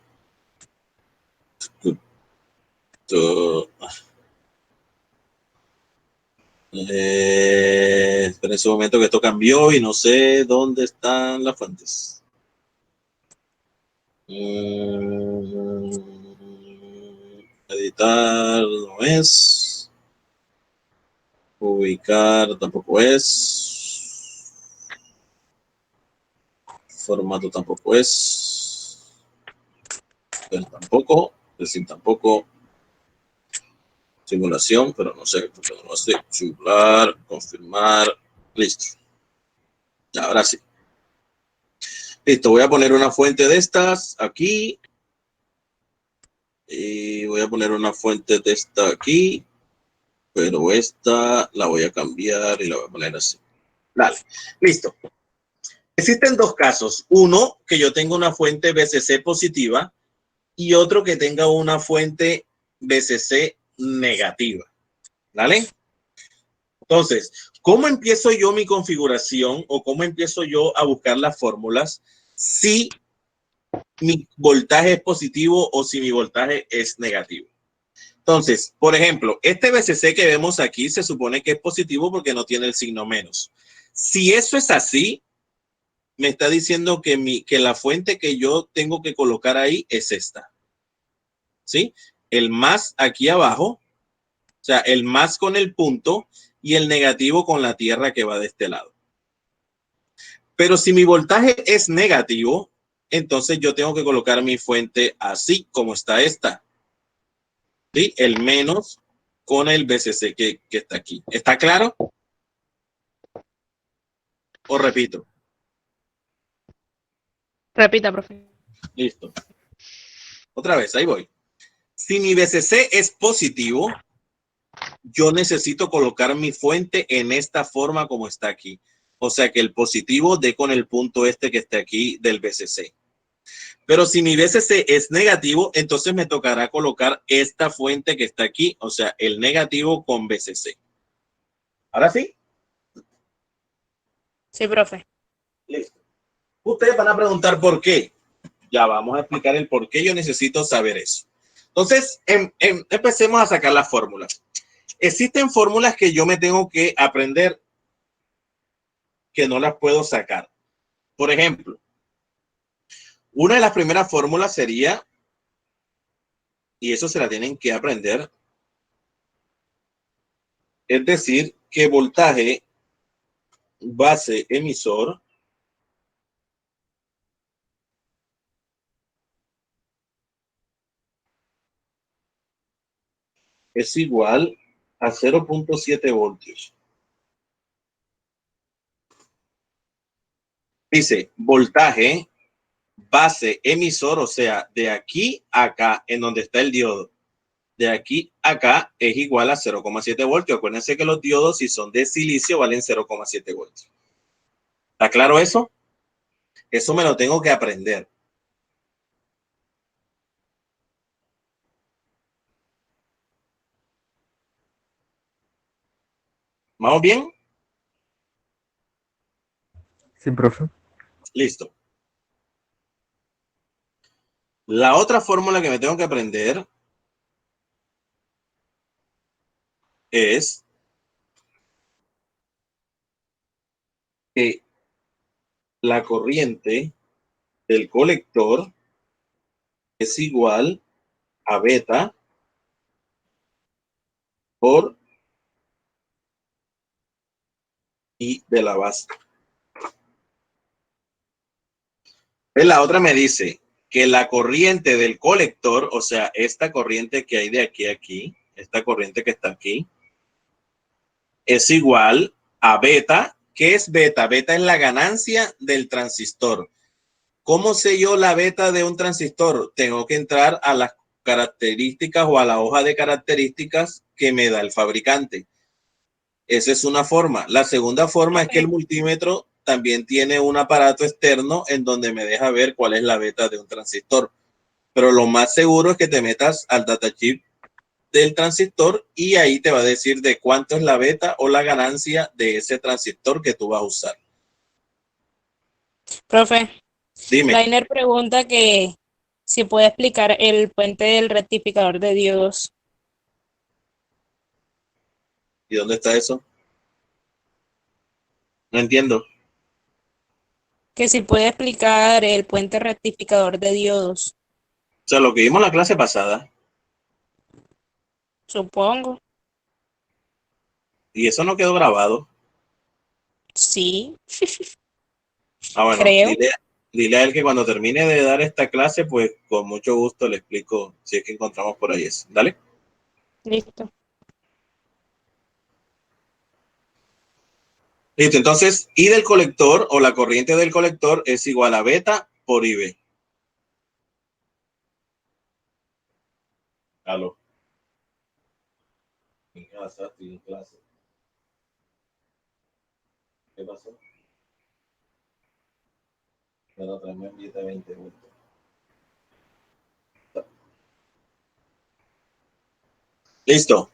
Espera ese momento que esto cambió y no sé dónde están las fuentes. Editar no es. Ubicar tampoco es. Formato tampoco es. Ver tampoco. Decir tampoco. Simulación, pero no sé, porque no sé. Simular, confirmar. Listo. Ahora sí. Listo, voy a poner una fuente de estas aquí. Y voy a poner una fuente de esta aquí. Pero esta la voy a cambiar y la voy a poner así. Dale, listo. Existen 2 casos. Uno, que yo tenga una fuente BCC positiva y otro que tenga una fuente BCC negativa. ¿Vale? Entonces, ¿cómo empiezo yo mi configuración o cómo empiezo yo a buscar las fórmulas si mi voltaje es positivo o si mi voltaje es negativo? Entonces, por ejemplo, este BCC que vemos aquí se supone que es positivo porque no tiene el signo menos. Si eso es así, me está diciendo que la fuente que yo tengo que colocar ahí es esta. ¿Sí? El más aquí abajo, o sea, el más con el punto y el negativo con la tierra que va de este lado. Pero si mi voltaje es negativo, entonces yo tengo que colocar mi fuente así como está esta. ¿Sí? El menos con el BCC que está aquí. ¿Está claro? ¿O repito? Repita, profe. Listo. Otra vez, ahí voy. Si mi BCC es positivo, yo necesito colocar mi fuente en esta forma como está aquí. O sea que el positivo dé con el punto este que está aquí del BCC. Pero si mi BCC es negativo, entonces me tocará colocar esta fuente que está aquí, o sea, el negativo con BCC. ¿Ahora sí? Sí, profe. Listo. Ustedes van a preguntar por qué. Ya vamos a explicar el por qué yo necesito saber eso. Entonces, empecemos a sacar las fórmulas. Existen fórmulas que yo me tengo que aprender que no las puedo sacar. Por ejemplo, una de las primeras fórmulas sería, y eso se la tienen que aprender, es decir, que voltaje base emisor es igual a 0.7 voltios. Dice voltaje base emisor, o sea, de aquí a acá, en donde está el diodo, de aquí a acá es igual a 0.7 voltios. Acuérdense que los diodos, si son de silicio, valen 0.7 voltios. ¿Está claro eso? Eso me lo tengo que aprender. ¿Vamos bien? Sí, profe. Listo. La otra fórmula que me tengo que aprender es que la corriente del colector es igual a beta por I de la base. La otra me dice que la corriente del colector, o sea, esta corriente que hay de aquí a aquí, esta corriente que está aquí, es igual a beta. ¿Qué es beta? Beta es la ganancia del transistor. ¿Cómo sé yo la beta de un transistor? Tengo que entrar a las características o a la hoja de características que me da el fabricante. Esa es una forma. La segunda forma es que el multímetro también tiene un aparato externo en donde me deja ver cuál es la beta de un transistor. Pero lo más seguro es que te metas al datachip del transistor y ahí te va a decir de cuánto es la beta o la ganancia de ese transistor que tú vas a usar. Profe, Dime. Lainer pregunta que si puede explicar el puente del rectificador de diodos. ¿Y dónde está eso? No entiendo. Que si puede explicar el puente rectificador de diodos. O sea, lo que vimos en la clase pasada. Supongo. Y eso no quedó grabado. Sí, Ah, bueno, creo. dile a él que cuando termine de dar esta clase, pues con mucho gusto le explico si es que encontramos por ahí eso. Dale. Listo. Listo, entonces, I del colector o la corriente del colector es igual a beta por IB. Aló. En casa, estoy en clase. ¿Qué pasó? Bueno, tráeme un billete de 20 vueltas. Listo.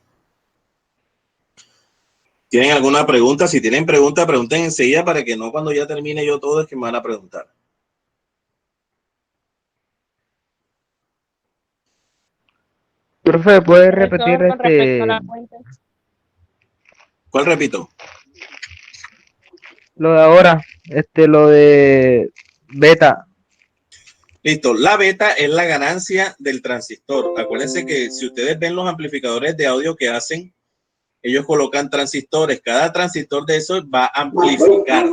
¿Tienen alguna pregunta? Si tienen pregunta, pregunten enseguida para que no cuando ya termine yo todo es que me van a preguntar. Profe, ¿puede repetir Profesor, con respecto a la fuente. ¿Cuál repito? lo de ahora? Lo de beta. Listo, la beta es la ganancia del transistor. Acuérdense que si ustedes ven los amplificadores de audio que hacen, ellos colocan transistores. Cada transistor de esos va a amplificar.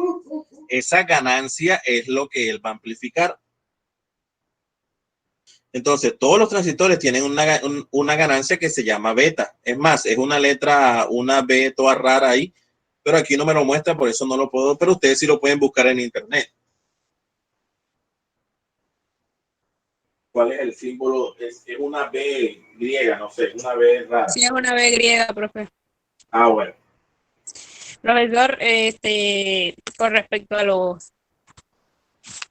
Esa ganancia es lo que él va a amplificar. Entonces, todos los transistores tienen una ganancia que se llama beta. Es más, es una letra, una B toda rara ahí, pero aquí no me lo muestra, por eso no lo puedo, pero ustedes sí lo pueden buscar en internet. ¿Cuál es el símbolo? Es una B griega, no sé, una B rara. Sí, es una B griega, profe. Ah, bueno. Profesor, con respecto a los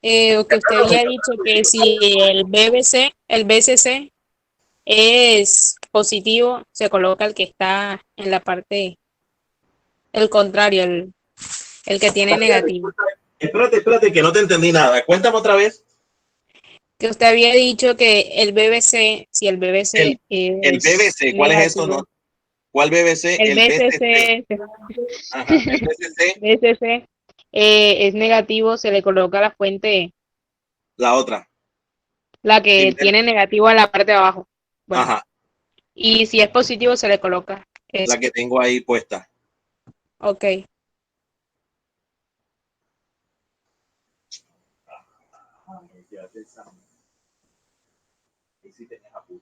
que usted había dicho que si el BCC es positivo, se coloca el que está en la parte, el contrario, el que tiene negativo. Espérate, que no te entendí nada. Cuéntame otra vez. Que usted había dicho que el BBC, si el BBC El es BBC, ¿cuál es eso? negativo, No, ¿cuál BBC? el El BCC. BCC, Ajá, el BCC, BCC es negativo, se le coloca la fuente, la otra. la que Primero. tiene negativo en la parte de abajo. Bueno, Ajá, y si es positivo, se le coloca la eso. que tengo ahí puesta. Ok. Ya pensamos. Y si tenés apuro.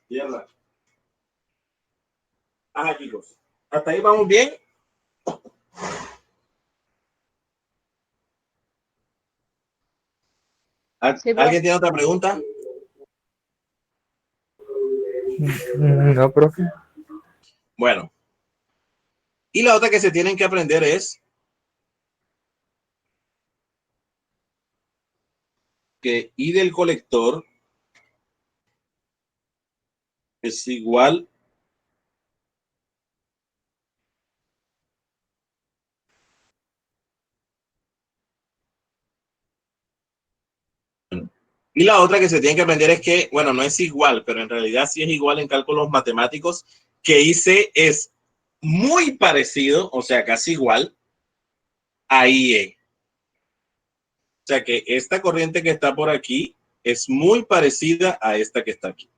Tierra. Ajá, chicos. ¿Hasta ahí vamos bien? Sí, ¿Alguien tiene otra pregunta? No, profe. Bueno, y la otra que se tienen que aprender es que I del colector es igual y la otra que se tiene que aprender es que, bueno, no es igual, pero en realidad sí es igual en cálculos matemáticos, que IC es muy parecido, o sea, casi igual a IE. O sea que esta corriente que está por aquí es muy parecida a esta que está aquí.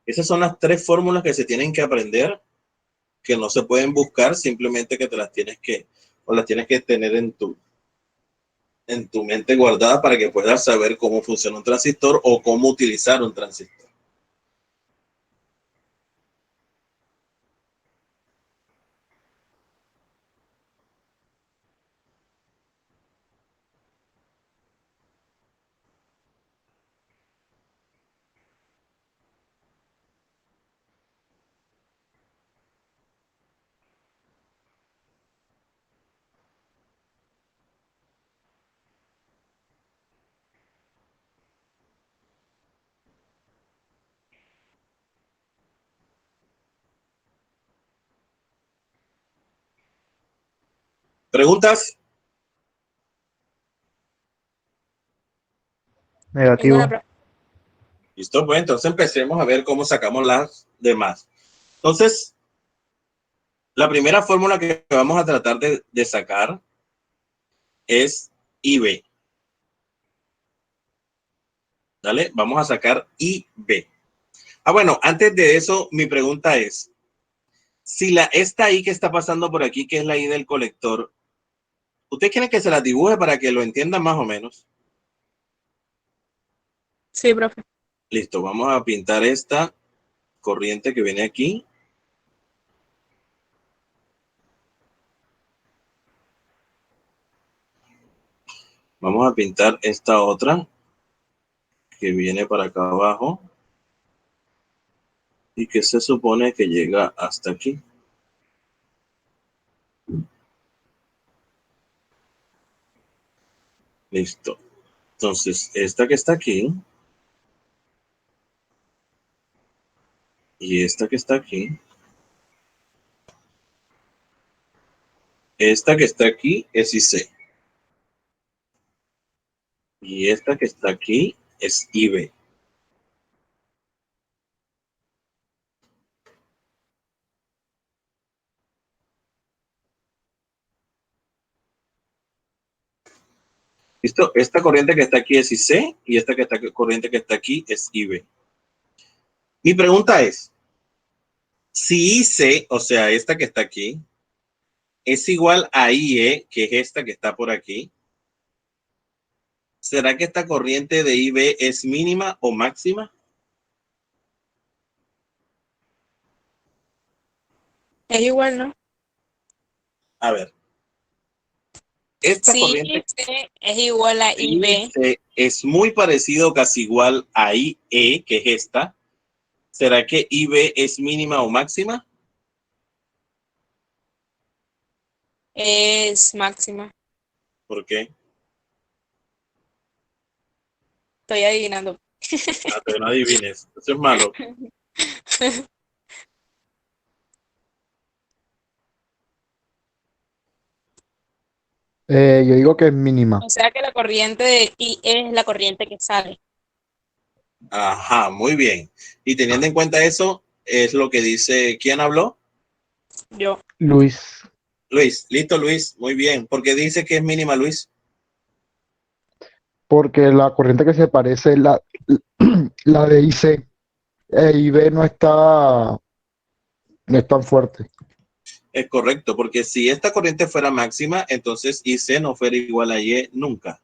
Esas son las tres fórmulas que se tienen que aprender, que no se pueden buscar, simplemente que te las tienes que, o las tienes que tener en tu mente guardada para que puedas saber cómo funciona un transistor o cómo utilizar un transistor. ¿Preguntas? Negativo. Listo, pues entonces empecemos a ver cómo sacamos las demás. Entonces, la primera fórmula que vamos a tratar de sacar es IB. ¿Dale? Vamos a sacar IB. Ah, bueno, antes de eso, mi pregunta es, si esta I que está pasando por aquí, que es la I del colector, ¿ustedes quieren que se la dibuje para que lo entiendan más o menos? Sí, profe. Listo, vamos a pintar esta corriente que viene aquí. Vamos a pintar esta otra. que viene para acá abajo y que se supone que llega hasta aquí. Listo. Entonces, esta que está aquí y esta que está aquí, esta que está aquí es IC. Y esta que está aquí es IB. ¿Listo? Esta corriente que está aquí es IC y esta corriente que está aquí es IB. Mi pregunta es, si IC, o sea, esta que está aquí, es igual a IE, que es esta que está por aquí, ¿será que esta corriente de IB es mínima o máxima? Es igual, ¿no? A ver. Esta Sí, corriente es igual a IB. IC es muy parecido, casi igual a IE, que es esta. ¿Será que IB es mínima o máxima? Es máxima. ¿Por qué? Estoy adivinando. Pero no adivines. Eso es malo. Yo digo que es mínima. O sea que la corriente de IE es la corriente que sale. Ajá, muy bien. Y teniendo en cuenta eso, es lo que dice, ¿quién habló? Yo. Luis, Luis. Listo, Luis. Muy bien. ¿Por qué dice que es mínima, Luis? porque la corriente que se parece es la de IC. IB no es tan fuerte. Es correcto, porque si esta corriente fuera máxima, entonces IC no fuera igual a Y nunca.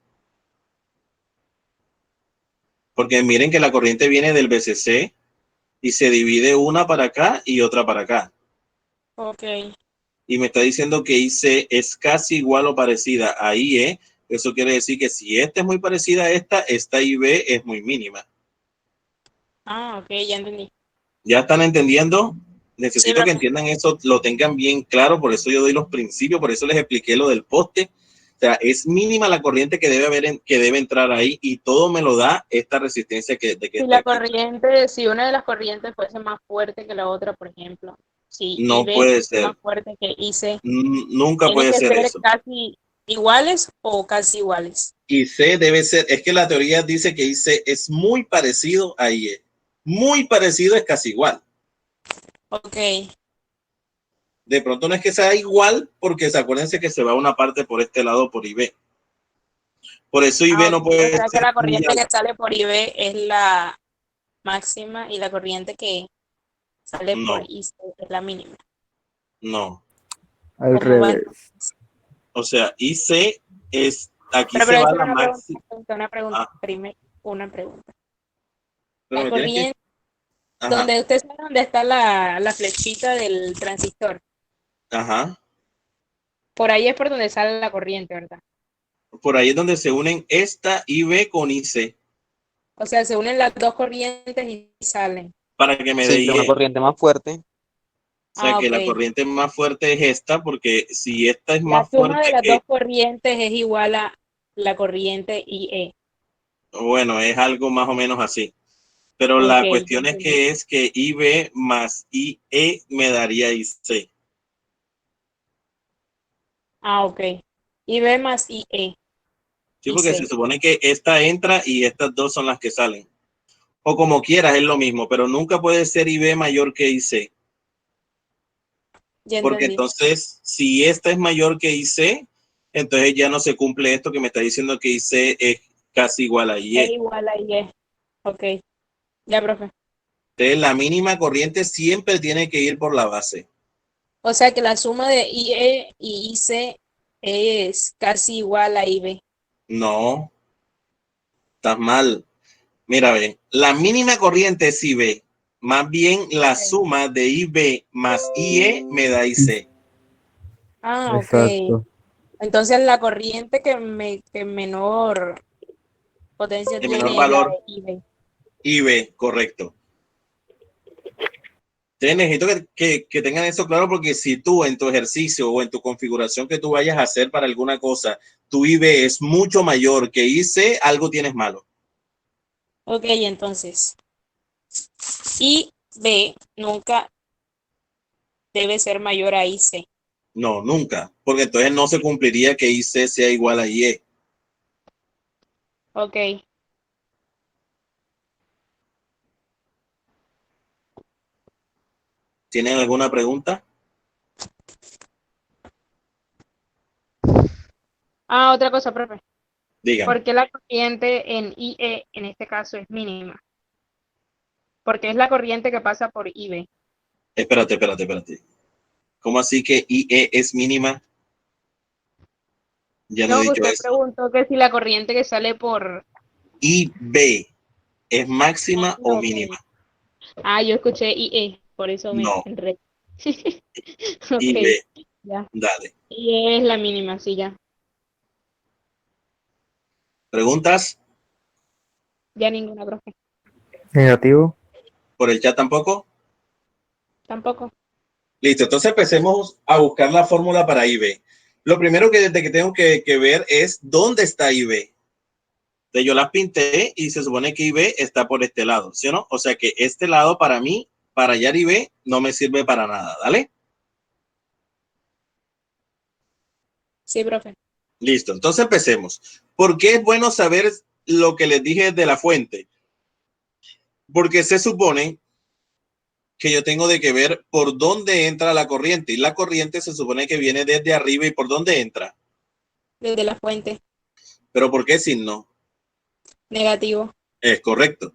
Porque miren que la corriente viene del BCC y se divide una para acá y otra para acá. Ok. Y me está diciendo que IC es casi igual o parecida a IE. Eso quiere decir que si esta es muy parecida a esta IB es muy mínima. Ah, ok, ya entendí. ¿Ya están entendiendo? Sí, Necesito que profe. entiendan eso, lo tengan bien claro, por eso yo doy los principios, por eso les expliqué lo del poste. O sea, es mínima la corriente que debe haber, que debe entrar ahí y todo me lo da esta resistencia de que Si está la aquí. corriente, si una de las corrientes fuese más fuerte que la otra, por ejemplo, si No IB puede es más ser, fuerte que IC, nunca tiene puede que ser ser eso. casi iguales o casi iguales. Y C debe ser, es que la teoría dice que IC es muy parecido a IE. Muy parecido es casi igual. Ok. De pronto no es que sea igual, porque acuérdense que se va una parte por este lado por IB. Por eso Ah, IB ok. no O puede sea que ser la muy corriente que alta. sale por IB es la máxima y la corriente que sale por No, IC es la mínima. no. Al ¿Cómo va revés. entonces? O sea, IC es, aquí Pero se va eso era la máxima. una pregunta, Ah, primero, una pregunta. pero La me tienes que, corriente, ajá, donde usted sabe dónde está la flechita del transistor, ajá. por ahí es por donde sale la corriente, ¿verdad? Por ahí es donde se unen esta IB con IC O sea, se unen las dos corrientes y salen. para que me dé Sí, una IE. corriente más fuerte. O sea Ah, que la ok. corriente más fuerte es esta, porque si esta es La más suma de fuerte las dos que, corrientes es igual a la corriente IE. bueno, es algo más o menos así. Pero Ok, la ya cuestión entendí. es que IB más IE me daría IC. Ah, ok. IB más IE. Sí, Y porque se C. supone que esta entra y estas dos son las que salen. O como quieras, es lo mismo, pero nunca puede ser IB mayor que IC. Ya Porque entendí. entonces, si esta es mayor que IC, entonces ya no se cumple esto que me está diciendo que IC es casi igual a Es IE. igual a IE. Ok. Ya, profe. Entonces, la mínima corriente siempre tiene que ir por la base. O sea que la suma de IE y IC es casi igual a IB. No, estás mal. Mira, ve, la mínima corriente es IB. Más bien la Ok. suma de IB más IE me da IC. Ah, ok. Exacto. Entonces la corriente que menor Potencia de tiene menor la valor, de IB. IB, correcto. Entonces necesito que tengan eso claro, porque si tú en tu ejercicio o en tu configuración que tú vayas a hacer para alguna cosa, tu IB es mucho mayor que IC, algo tienes malo. Ok, entonces, IB nunca debe ser mayor a IC. No, nunca, porque entonces no se cumpliría que IC sea igual a IE. Ok. ¿Tienen alguna pregunta? Otra cosa, profe. Dígame. ¿Por qué la corriente en IE en este caso es mínima? Porque es la corriente que pasa por IB. Espérate. ¿Cómo así que IE es mínima? Ya no he No, dicho usted eso. preguntó que si la corriente que sale por... IB es máxima o Ok. mínima. Yo escuché IE, por eso me No, enredé. Ok, IB. ya. Dale. IE es la mínima, sí, ya. ¿Preguntas? Ya ninguna, profe. Negativo. ¿Por el chat tampoco? Tampoco. Listo, entonces empecemos a buscar la fórmula para IB. Lo primero que tengo que ver es dónde está IB. Entonces yo las pinté y se supone que IB está por este lado, ¿sí o no? O sea que este lado para mí, para hallar IB, no me sirve para nada, ¿vale? Sí, profe. Listo, entonces empecemos. ¿Por qué es bueno saber lo que les dije de la fuente? Porque se supone que yo tengo de que ver por dónde entra la corriente. Y la corriente se supone que viene desde arriba y por dónde entra. Desde la fuente. Pero ¿por qué signo? Negativo. Es correcto.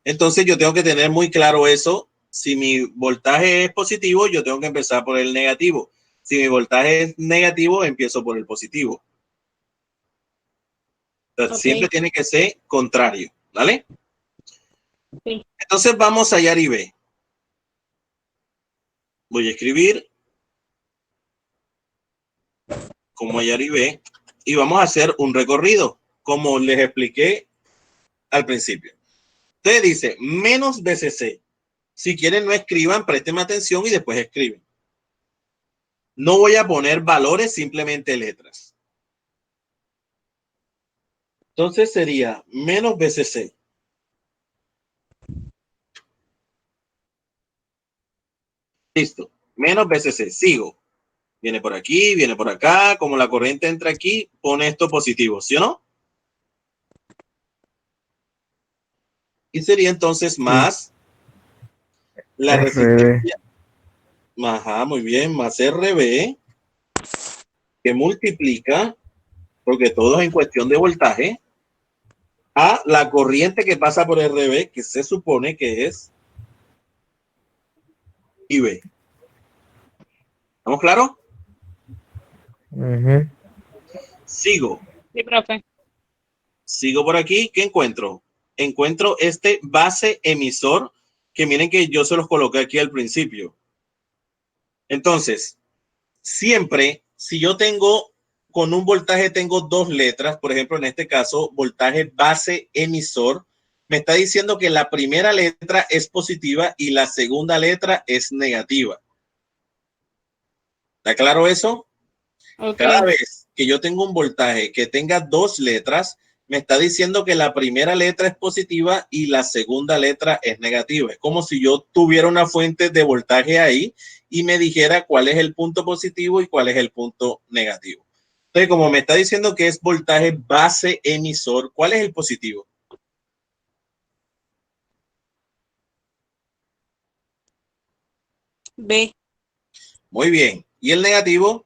Entonces yo tengo que tener muy claro eso. Si mi voltaje es positivo, yo tengo que empezar por el negativo. Si mi voltaje es negativo, empiezo por el positivo. Entonces, Ok, siempre tiene que ser contrario, ¿vale? sí. Entonces vamos a hallar IB. Voy a escribir cómo hallar IB y vamos a hacer un recorrido, como les expliqué al principio. Usted dice menos BCC. Si quieren, no escriban, presten atención y después escriben. No voy a poner valores, simplemente letras. Entonces sería menos BCC. Listo. Menos BCC. Sigo. Viene por aquí, viene por acá. Como la corriente entra aquí, pone esto positivo, ¿sí o no? Y sería entonces más la RB. resistencia. Ajá, muy bien. Más RB que multiplica, porque todo es en cuestión de voltaje, a la corriente que pasa por RB, que se supone que es IB. ¿Estamos claros? Ujú. Sigo. Sí, profe. Sigo por aquí. ¿Qué encuentro? Encuentro este base emisor, que miren que yo se los coloqué aquí al principio. Entonces, siempre, si yo tengo con un voltaje, tengo dos letras, por ejemplo, en este caso, voltaje base emisor, me está diciendo que la primera letra es positiva y la segunda letra es negativa. ¿Está claro eso? Ok. Cada vez que yo tengo un voltaje que tenga dos letras, me está diciendo que la primera letra es positiva y la segunda letra es negativa. Es como si yo tuviera una fuente de voltaje ahí y me dijera cuál es el punto positivo y cuál es el punto negativo. Entonces, como me está diciendo que es voltaje base emisor, ¿cuál es el positivo? B. Muy bien. ¿Y el negativo?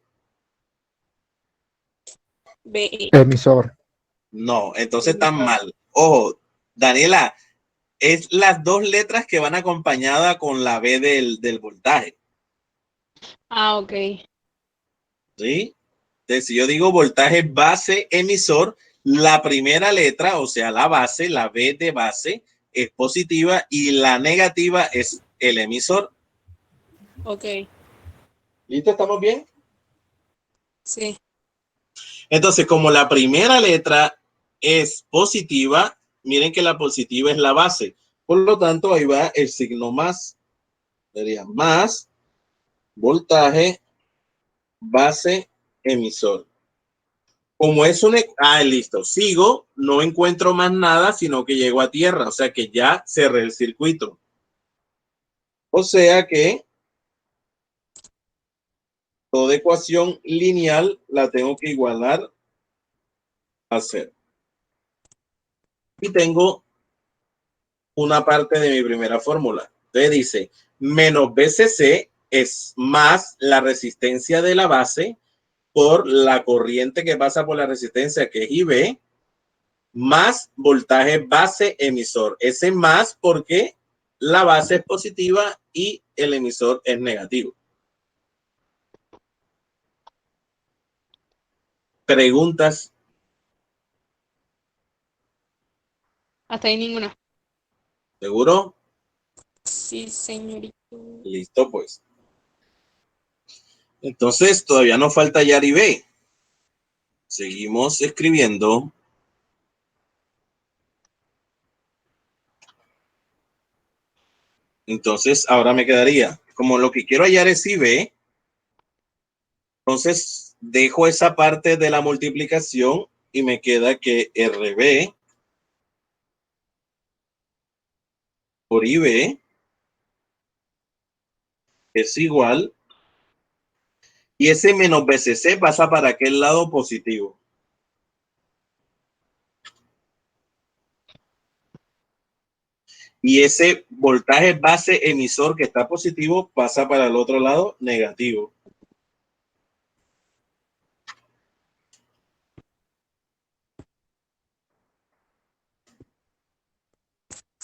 B. Emisor. No, entonces están mal. Ojo, Daniela, es las dos letras que van acompañadas con la B del voltaje. Ok. ¿Sí? Entonces, si yo digo voltaje base emisor, la primera letra, o sea, la base, la B de base, es positiva y la negativa es el emisor. Ok. ¿Listo? ¿Estamos bien? Sí. Entonces, como la primera letra es positiva, miren que la positiva es la base. Por lo tanto, ahí va el signo más. Sería más voltaje base emisor. Como es un... listo. Sigo, no encuentro más nada, sino que llego a tierra. O sea que ya cerré el circuito. O sea que toda ecuación lineal la tengo que igualar a cero. Y tengo una parte de mi primera fórmula. Entonces dice, menos BCC es más la resistencia de la base por la corriente que pasa por la resistencia, que es IB, más voltaje base emisor. Ese más porque la base es positiva y el emisor es negativo. ¿Preguntas? Hasta ahí ninguna. ¿Seguro? Sí, señorito. Listo, pues. Entonces, todavía nos falta hallar IB. Seguimos escribiendo. Entonces, ahora me quedaría, como lo que quiero hallar es IB, entonces dejo esa parte de la multiplicación y me queda que RB por IB es igual, y ese menos BCC pasa para aquel lado positivo. Y ese voltaje base emisor que está positivo pasa para el otro lado negativo.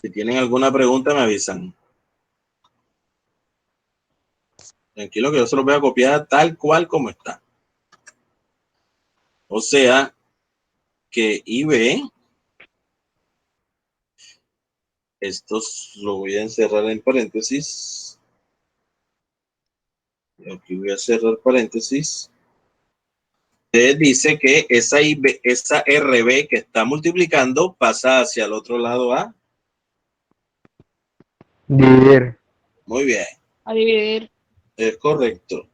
Si tienen alguna pregunta, me avisan. Tranquilo que yo se lo voy a copiar tal cual como está. O sea, que IB, esto lo voy a encerrar en paréntesis. Aquí voy a cerrar paréntesis. Dice que esa IB, esa RB que está multiplicando pasa hacia el otro lado a Dividir. Muy bien, A dividir. es correcto.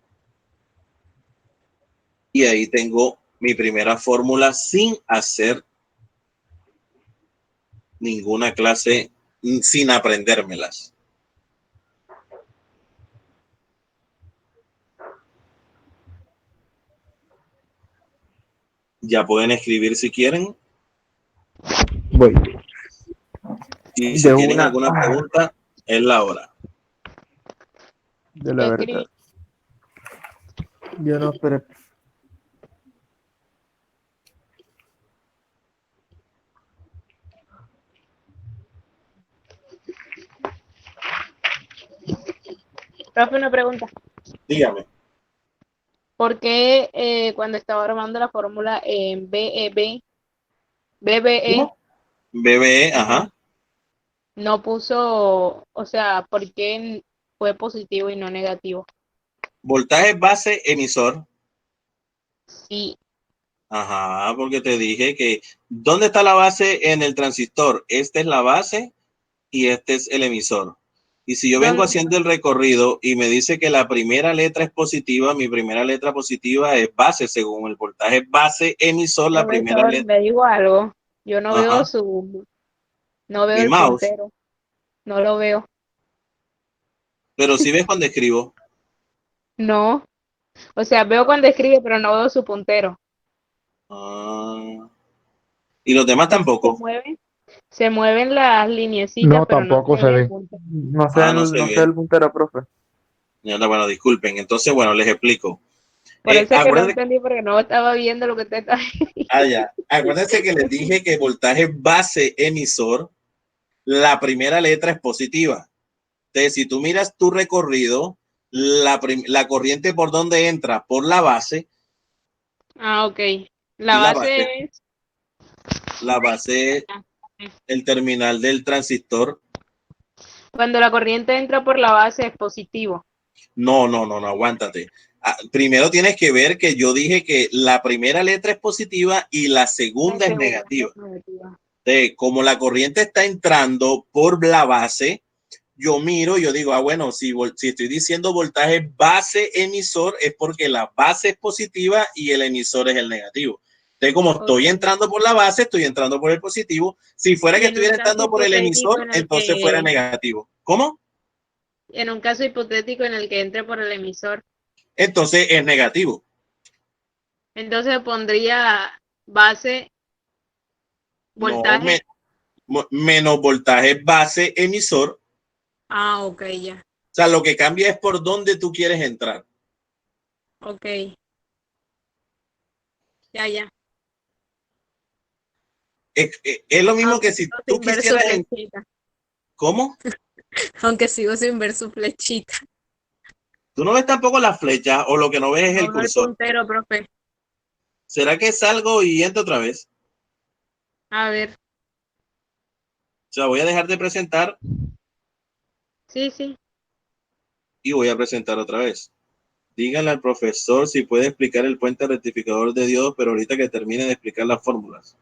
Y ahí tengo mi primera fórmula sin hacer ninguna clase, sin aprendérmelas. Ya pueden escribir si quieren. Voy. Y si De tienen una. alguna pregunta, es la hora. De la ¿Qué verdad. escribí? Yo no esperé. Profe, una pregunta. Dígame. ¿Por qué cuando estaba armando la fórmula en BBE, ¿Cómo? BBE, ajá. no puso, o sea, por qué fue positivo y no negativo? Voltaje base emisor. Sí, Ajá, porque te dije que ¿dónde está la base en el transistor? Esta es la base y este es el emisor. Y si yo vengo ¿dónde? haciendo el recorrido y me dice que la primera letra es positiva, mi primera letra positiva es base, según el voltaje base emisor, la primera Profesor, letra. le digo algo. Yo no veo Ajá, no veo mi el mouse. puntero. No lo veo. Pero si ves cuando escribo. No. O sea, veo cuando escribe, pero no veo su puntero. Ah, y los demás Se tampoco. mueven, se mueven las lineecitas, No, pero no tampoco se se ve el ve. puntero. No sé, Ah, no se no sé ve. el puntero, profe. Ya, bueno, disculpen. Entonces, bueno, les explico. Por eso es que no Acuérdense, entendí, porque no estaba viendo lo que usted está. ya. Acuérdense que les dije que voltaje base emisor, la primera letra es positiva. Entonces, si tú miras tu recorrido, la corriente por donde entra, por la base, Ah, ok. y La base es. la base es el terminal del transistor. Cuando la corriente entra por la base es positivo. No, aguántate. Primero tienes que ver que yo dije que la primera letra es positiva y la segunda es negativa. Como la corriente está entrando por la base, yo miro, yo digo, bueno, si estoy diciendo voltaje base emisor es porque la base es positiva y el emisor es el negativo. Entonces, como estoy entrando por la base, estoy entrando por el positivo. Si fuera que estuviera entrando por el emisor, entonces fuera negativo. ¿Cómo? En un caso hipotético en el que entre por el emisor. Entonces es negativo. Entonces pondría base, voltaje. No, menos voltaje base emisor. Ah, ok, ya. O sea, lo que cambia es por dónde tú quieres entrar. Ok. Ya. Es lo mismo que si tú quisieras... ¿Cómo? Aunque sigo sin ver su flechita. Tú no ves tampoco la flecha o lo que no ves es el cursor. El puntero, profe. ¿Será que salgo y entro otra vez? A ver. O sea, voy a dejar de presentar. Sí. Y voy a presentar otra vez. Díganle al profesor si puede explicar el puente rectificador de diodos, pero ahorita que termine de explicar las fórmulas.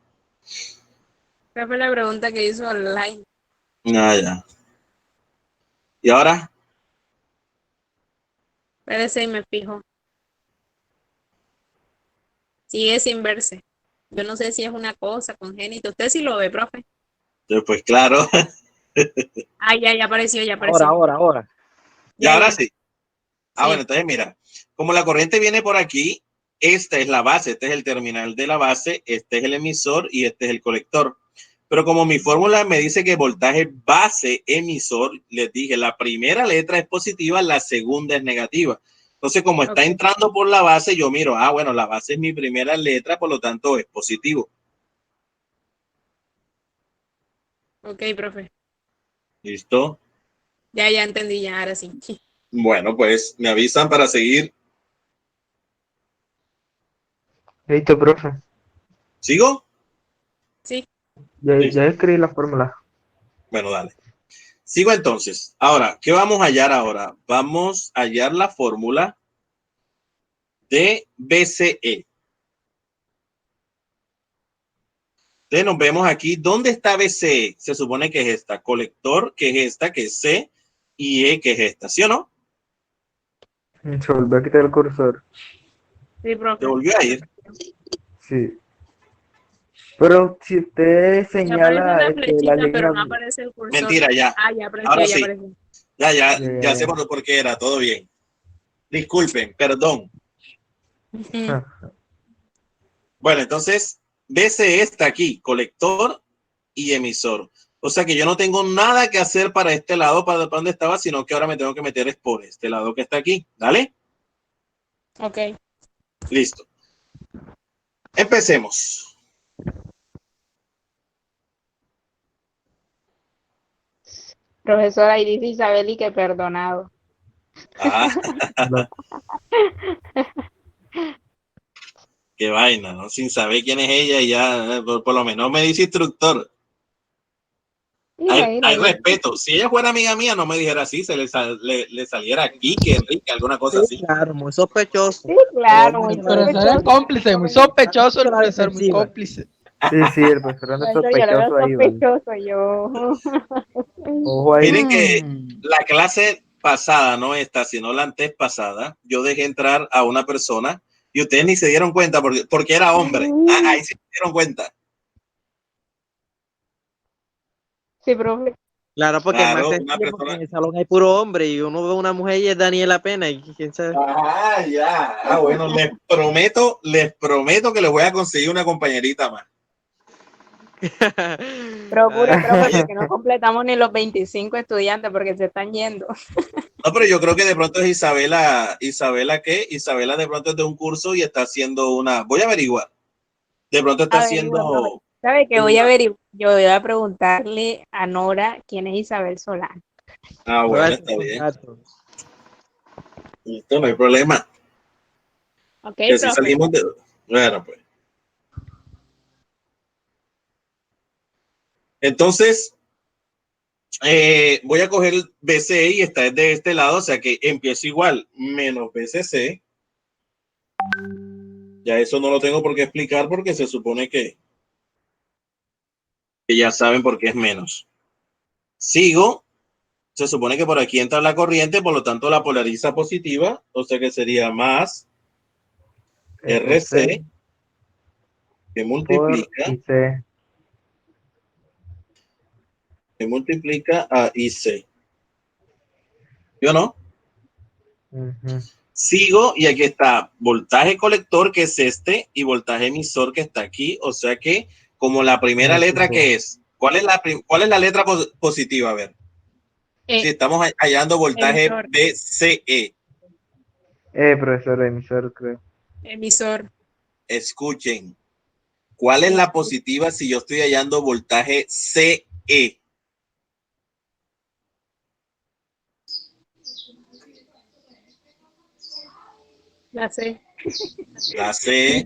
Esa fue la pregunta que hizo online. Ya. ¿Y ahora? Espérese y me fijo. Sigue sin verse. Yo no sé si es una cosa congénita. Usted sí lo ve, profe. Pues claro. Ya apareció. Ahora. Y ahora sí. Sí. Bueno, entonces mira, como la corriente viene por aquí, esta es la base, este es el terminal de la base, este es el emisor y este es el colector. Pero como mi fórmula me dice que voltaje base emisor, les dije, la primera letra es positiva, la segunda es negativa. Entonces, como está entrando por la base, yo miro, bueno, la base es mi primera letra, por lo tanto es positivo. Ok, profe. ¿Listo? Ya entendí, ya, ahora sí. Bueno, pues me avisan para seguir. Listo, profe. ¿Sigo? Sí. Ya escribí la fórmula. Bueno, dale. Sigo entonces. Ahora, ¿qué vamos a hallar ahora? Vamos a hallar la fórmula de BCE. Entonces nos vemos aquí. ¿Dónde está BCE? Se supone que es esta. Colector, que es esta, que es C, y E, que es esta. ¿Sí o no? Se volvió a quitar el cursor. Sí, profe. ¿Te volvió a ir? Sí. Pero si usted Ya aparece señala la la flechita, línea... pero no aparece el cursor. Mentira, ya. Ya apareció, Ahora ya sí. apareció. Ya sé por qué era. Todo bien. Disculpen, perdón. Bueno, entonces, BCE está aquí. Colector y emisor. O sea que yo no tengo nada que hacer para este lado, para donde estaba, sino que ahora me tengo que meter es por este lado que está aquí. ¿Dale? Ok. Listo. Empecemos. Profesora, ahí dice Isabel y que perdonado. Qué vaina, ¿no? Sin saber quién es ella y ya, por lo menos me dice instructor. Hay respeto. Si ella fuera amiga mía, no me dijera así, le saliera aquí, que Enrique, alguna cosa así. Claro, muy sospechoso. Sí, claro. El profesor es cómplice, muy sospechoso el profesor, muy cómplice. Sí, el profesor anda sospechoso ahí, ¿vale? Ojo ahí. Miren que la clase pasada, no esta, sino la antes pasada, yo dejé entrar a una persona y ustedes ni se dieron cuenta porque era hombre. Ahí sí se dieron cuenta. Sí, profe. Claro, porque Claro, es más una sencillo, porque persona... en el salón hay puro hombre y uno ve una mujer y es Daniela Pena y quién sabe. Ya. Bueno, les prometo que les voy a conseguir una compañerita más. Procure, profe, porque no completamos ni los 25 estudiantes porque se están yendo. No, pero yo creo que de pronto es Isabela. ¿Qué? Isabela de pronto es de un curso y está haciendo una... Voy a averiguar. De pronto está haciendo... ¿Sabe qué voy a averiguar? Yo voy a preguntarle a Nora quién es Isabel Solán. Bueno, está bien. Listo, no hay problema. Ok, Que si profe. salimos de... Bueno, pues. Entonces, voy a coger BCE y esta es de este lado, o sea que empiezo igual, menos BCC, Ya eso no lo tengo por qué explicar porque se supone que ya saben por qué es menos. Sigo. Se supone que por aquí entra la corriente, por lo tanto la polariza positiva, o sea que sería más RC que por multiplica IC. a IC. ¿Sí o no? Ujú. Sigo y aquí está voltaje colector, que es este, y voltaje emisor, que está aquí. O sea que como la primera letra que es, ¿cuál es la letra positiva? A ver, si estamos hallando voltaje Emisor. BCE. Profesor, emisor, creo. Emisor. Escuchen, ¿cuál es la positiva si yo estoy hallando voltaje CE? La C. La C.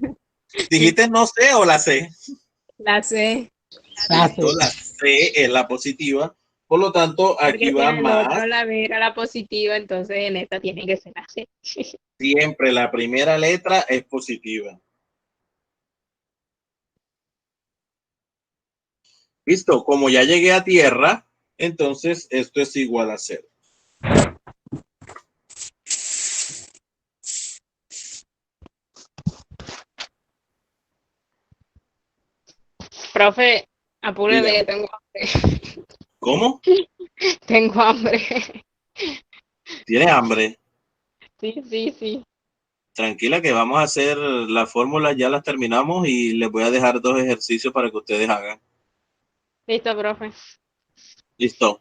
¿Dijiste no sé o la C? La C. Listo, la C es la positiva. Por lo tanto, aquí Porque si va en el más. otro la B era la positiva, entonces en esta tiene que ser la C. Siempre la primera letra es positiva. Listo, como ya llegué a tierra, entonces esto es igual a 0. Profe, apúrele, Dígame. que tengo hambre. ¿Cómo? Tengo hambre. ¿Tiene hambre? Sí. Tranquila que vamos a hacer las fórmulas, ya las terminamos y les voy a dejar 2 ejercicios para que ustedes hagan. Listo, profe. Listo.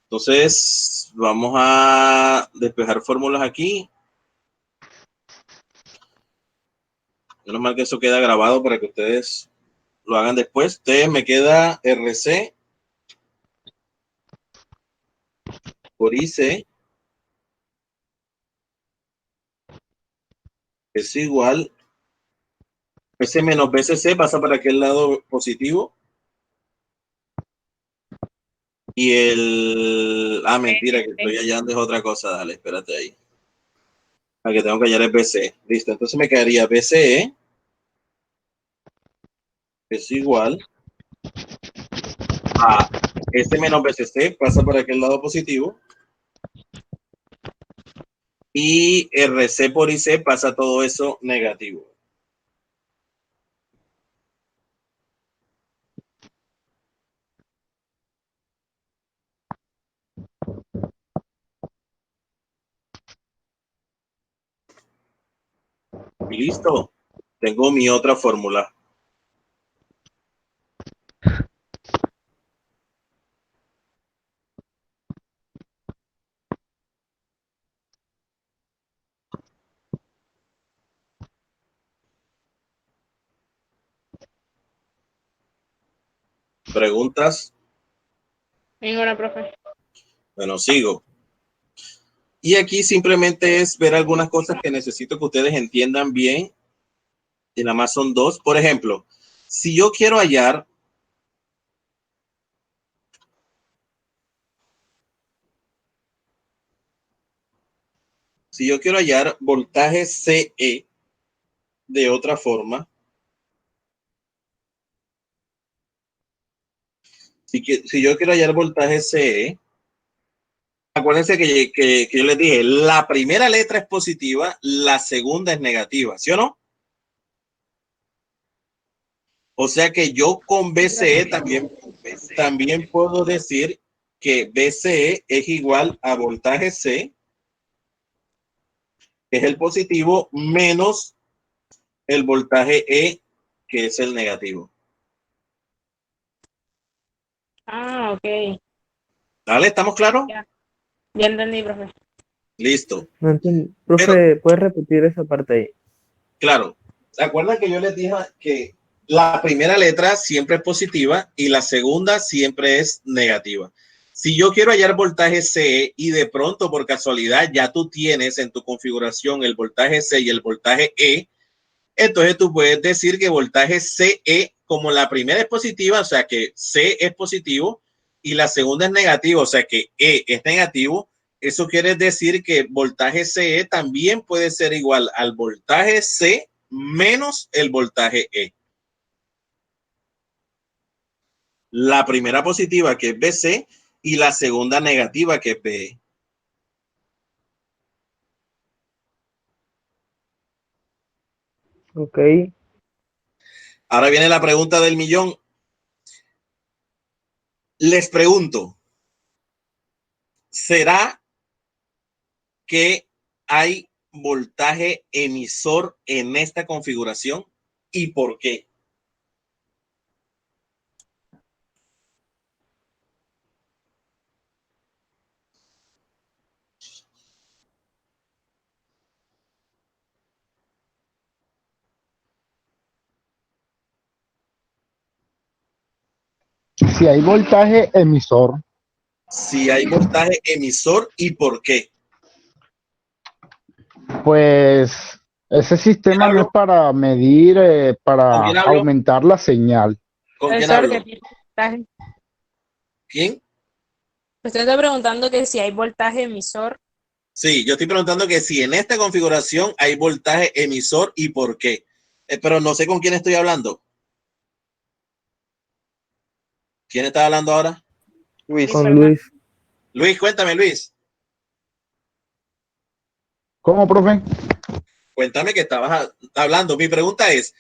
Entonces, vamos a despejar fórmulas aquí. Menos mal que eso queda grabado para que ustedes lo hagan después. Entonces me queda RC por IC es igual. S menos BCC pasa para aquel lado positivo. Y el... Ah, mentira, que estoy hallando es otra cosa. Dale, espérate ahí. La que tengo que hallar es BC. Listo, entonces me quedaría BCE es igual a S menos BCC, pasa por aquel lado positivo. Y RC por IC pasa todo eso negativo. Y listo. Tengo mi otra fórmula. ¿Preguntas? Ninguna, profe. Bueno, sigo. Y aquí simplemente es ver algunas cosas que necesito que ustedes entiendan bien. Y nada más son 2. Por ejemplo, si yo quiero hallar voltaje CE de otra forma, si yo quiero hallar voltaje CE, acuérdense que yo les dije, la primera letra es positiva, la segunda es negativa, ¿sí o no? O sea que yo con BCE también puedo decir que BCE es igual a voltaje C, que es el positivo, menos el voltaje E, que es el negativo. Ah, ok. ¿Vale? ¿Estamos claros? Ya entendí, profe. Listo. No entiendo. Profe, ¿puedes repetir esa parte ahí? Claro. ¿Se acuerdan que yo les dije que la primera letra siempre es positiva y la segunda siempre es negativa? Si yo quiero hallar voltaje C y de pronto por casualidad ya tú tienes en tu configuración el voltaje C y el voltaje E, entonces tú puedes decir que voltaje CE, como la primera es positiva, o sea que C es positivo y la segunda es negativo, o sea que E es negativo, Eso quiere decir que voltaje CE también puede ser igual al voltaje C menos el voltaje E. La primera positiva, que es BC, y la segunda negativa, que es BE. Ok. Ahora viene la pregunta del millón. Les pregunto, ¿será que hay voltaje emisor en esta configuración? ¿Y por qué? Si hay voltaje emisor, Si hay voltaje emisor, ¿y por qué? pues ese ¿Quién sistema no es habló? para medir, ¿Con para quién habló? aumentar la señal. ¿Con quién Profesor, habló? ¿qué tipo de voltaje? ¿Quién? Usted está preguntando que si hay voltaje emisor. Sí, yo estoy preguntando que si en esta configuración hay voltaje emisor y por qué. Pero no sé con quién estoy hablando. ¿Quién está hablando ahora? Luis, Con Luis. Luis, cuéntame, Luis. ¿Cómo, profe? Cuéntame que estabas hablando. Mi pregunta es,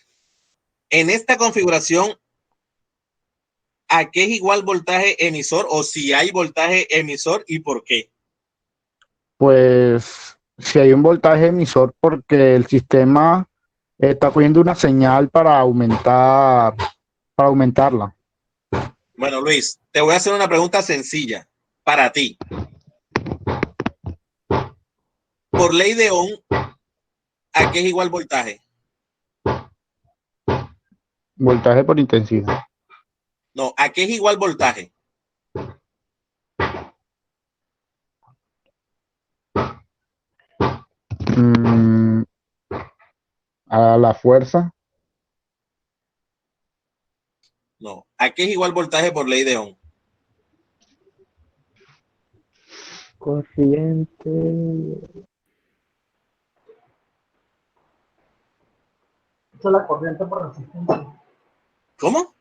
en esta configuración, ¿a qué es igual voltaje emisor o si hay voltaje emisor y por qué? Pues si hay un voltaje emisor porque el sistema está cogiendo una señal para aumentarla. Bueno, Luis, te voy a hacer una pregunta sencilla para ti. Por ley de Ohm, ¿a qué es igual voltaje? Voltaje por intensidad. No, ¿a qué es igual voltaje? Mm, a la fuerza. No, ¿a qué es igual voltaje por ley de Ohm? Corriente. Esa es la corriente por resistencia. ¿Cómo?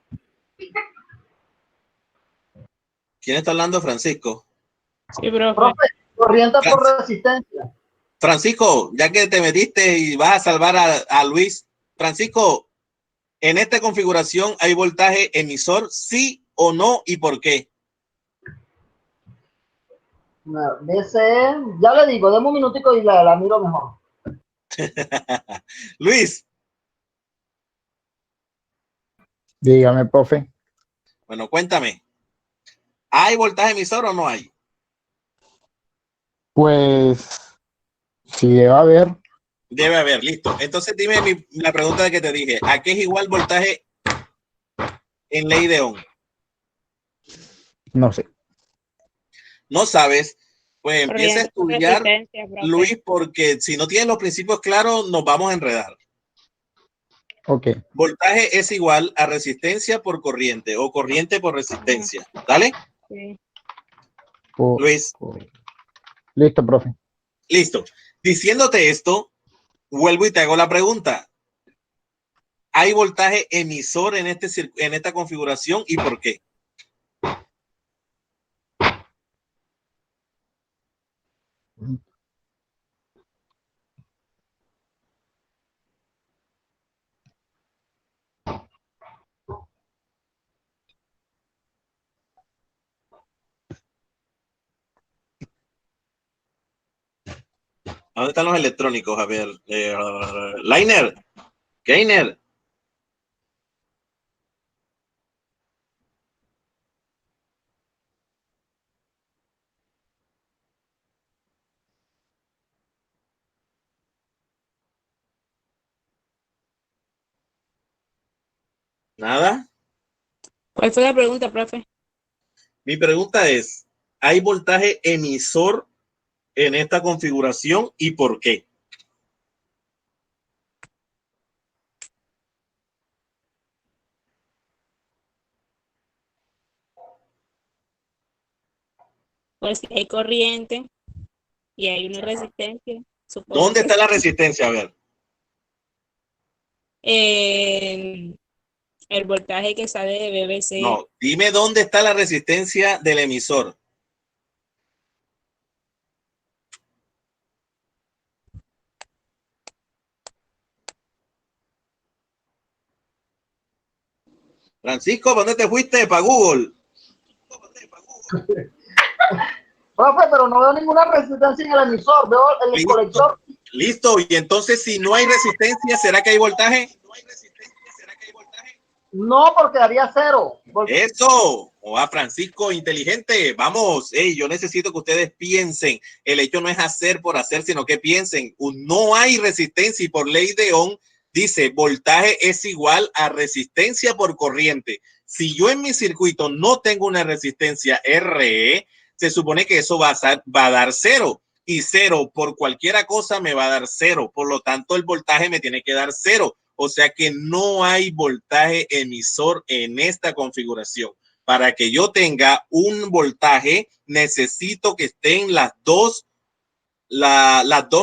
¿Quién está hablando, Francisco? Sí, profe. Profe, corriente por Fran- resistencia. Francisco, ya que te metiste y vas a salvar a Luis, Francisco, en esta configuración hay voltaje emisor, sí o no y por qué. BCE, ya le digo, deme un minutico y la miro mejor. Luis, Dígame, profe. bueno, cuéntame, ¿hay voltaje emisor o no hay? Pues si debe haber, Debe haber, listo. Entonces dime la pregunta que te dije, ¿a qué es igual voltaje en ley de Ohm? no sé. No sabes, pues empieza a Corriente por estudiar, resistencia, profe. Luis, porque si no tienes los principios claros, nos vamos a enredar. Ok. Voltaje es igual a resistencia por corriente o corriente por resistencia. ¿Dale? Sí. Luis, Listo, profe. listo. Diciéndote esto, vuelvo y te hago la pregunta. ¿Hay voltaje emisor en esta configuración y por qué? ¿Dónde están los electrónicos? A ver, Liner, Gainer. Nada. ¿Cuál fue la pregunta, profe? Mi pregunta es, ¿hay voltaje emisor en esta configuración y por qué? Pues si hay corriente, y hay una resistencia. Supongo ¿Dónde que está la resistencia? A ver. el voltaje que sale de BBC. No, dime dónde está la resistencia del emisor. Francisco, ¿dónde te fuiste? Para Google. Profe, pero no veo ninguna resistencia en el emisor, veo en el Listo. colector. Listo. Y entonces, si no hay resistencia, ¿será que hay voltaje? No, porque daría cero. Eso. O a Francisco, inteligente. Vamos. Hey, yo necesito que ustedes piensen. El hecho no es hacer por hacer, sino que piensen. No hay resistencia y por ley de Ohm dice voltaje es igual a resistencia por corriente. Si yo en mi circuito no tengo una resistencia RE, se supone que eso va a dar cero. Y cero por cualquier cosa me va a dar cero. Por lo tanto, el voltaje me tiene que dar cero. O sea que no hay voltaje emisor en esta configuración. Para que yo tenga un voltaje, necesito que estén las dos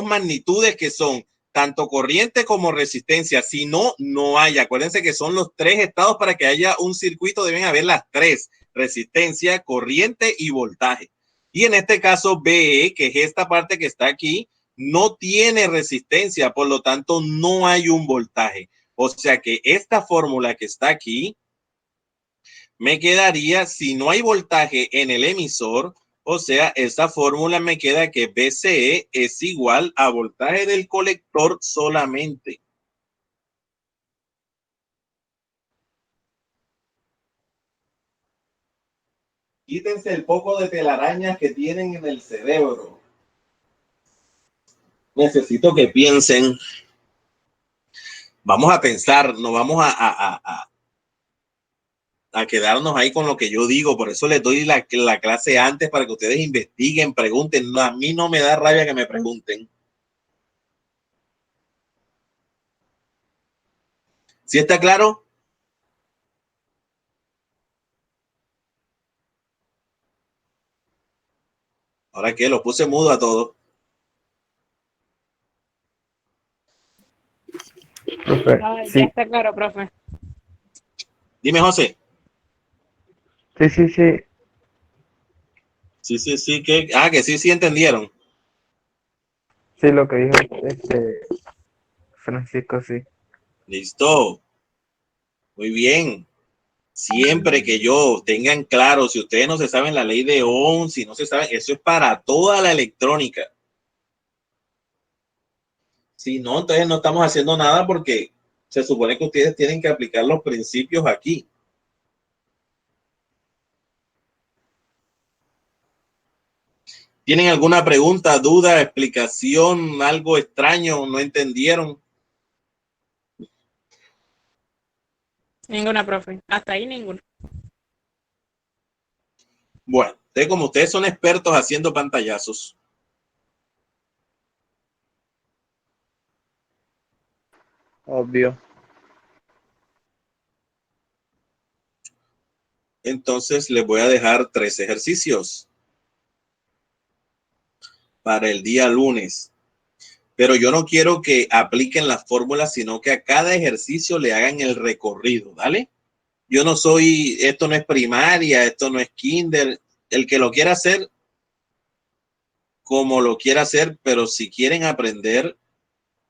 magnitudes que son tanto corriente como resistencia. Si no, no hay. Acuérdense que son los tres estados para que haya un circuito. Deben haber las tres: resistencia, corriente y voltaje. Y en este caso, BE, que es esta parte que está aquí, no tiene resistencia, por lo tanto no hay un voltaje. O sea que esta fórmula que está aquí me quedaría, si no hay voltaje en el emisor, o sea, esta fórmula me queda que BCE es igual a voltaje del colector solamente. Quítense el poco de telarañas que tienen en el cerebro. Necesito que piensen. Vamos a pensar, no vamos a quedarnos ahí con lo que yo digo. Por eso les doy la clase antes para que ustedes investiguen, pregunten. No, a mí no me da rabia que me pregunten. ¿Sí está claro? Ahora que lo puse mudo a todos. Profe, Ya sí, está claro, profe. Dime, José. sí, sí, sí. Sí, que sí entendieron. Sí, lo que dijo Francisco, sí. Listo. Muy bien. Siempre que yo tengan claro, si ustedes no se saben la ley de Ohm, si no se saben, eso es para toda la electrónica. Si no, entonces no estamos haciendo nada porque se supone que ustedes tienen que aplicar los principios aquí. ¿Tienen alguna pregunta, duda, explicación, algo extraño, no entendieron? Ninguna, profe. Hasta ahí ninguna. Bueno, como ustedes son expertos haciendo pantallazos, Obvio. entonces les voy a dejar 3 ejercicios para el día lunes. Pero yo no quiero que apliquen las fórmulas, sino que a cada ejercicio le hagan el recorrido, ¿vale? Yo no soy, esto no es primaria, esto no es kinder. El que lo quiera hacer, como lo quiera hacer, pero si quieren aprender,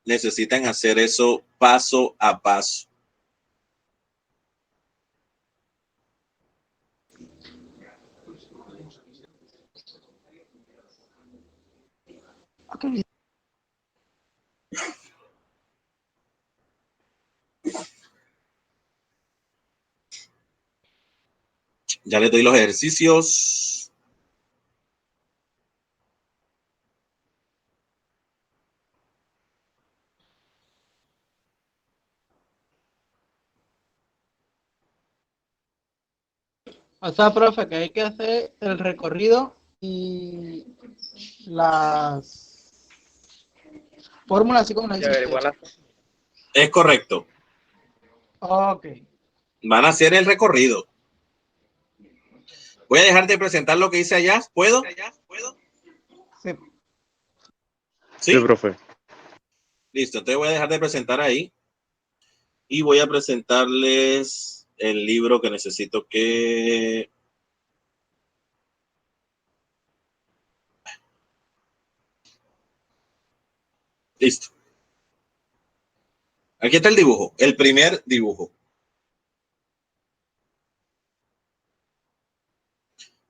necesitan hacer eso paso a paso. Ya les doy los ejercicios. O sea, profe, que hay que hacer el recorrido y las fórmulas así como las Y dice averiguar usted. las- Es correcto. Ok. Van a hacer el recorrido. Voy a dejar de presentar lo que hice allá. ¿Puedo? Sí. ¿Sí? Sí, profe. Listo, entonces voy a dejar de presentar ahí y voy a presentarles el libro que necesito que... Listo. Aquí está el dibujo, el primer dibujo.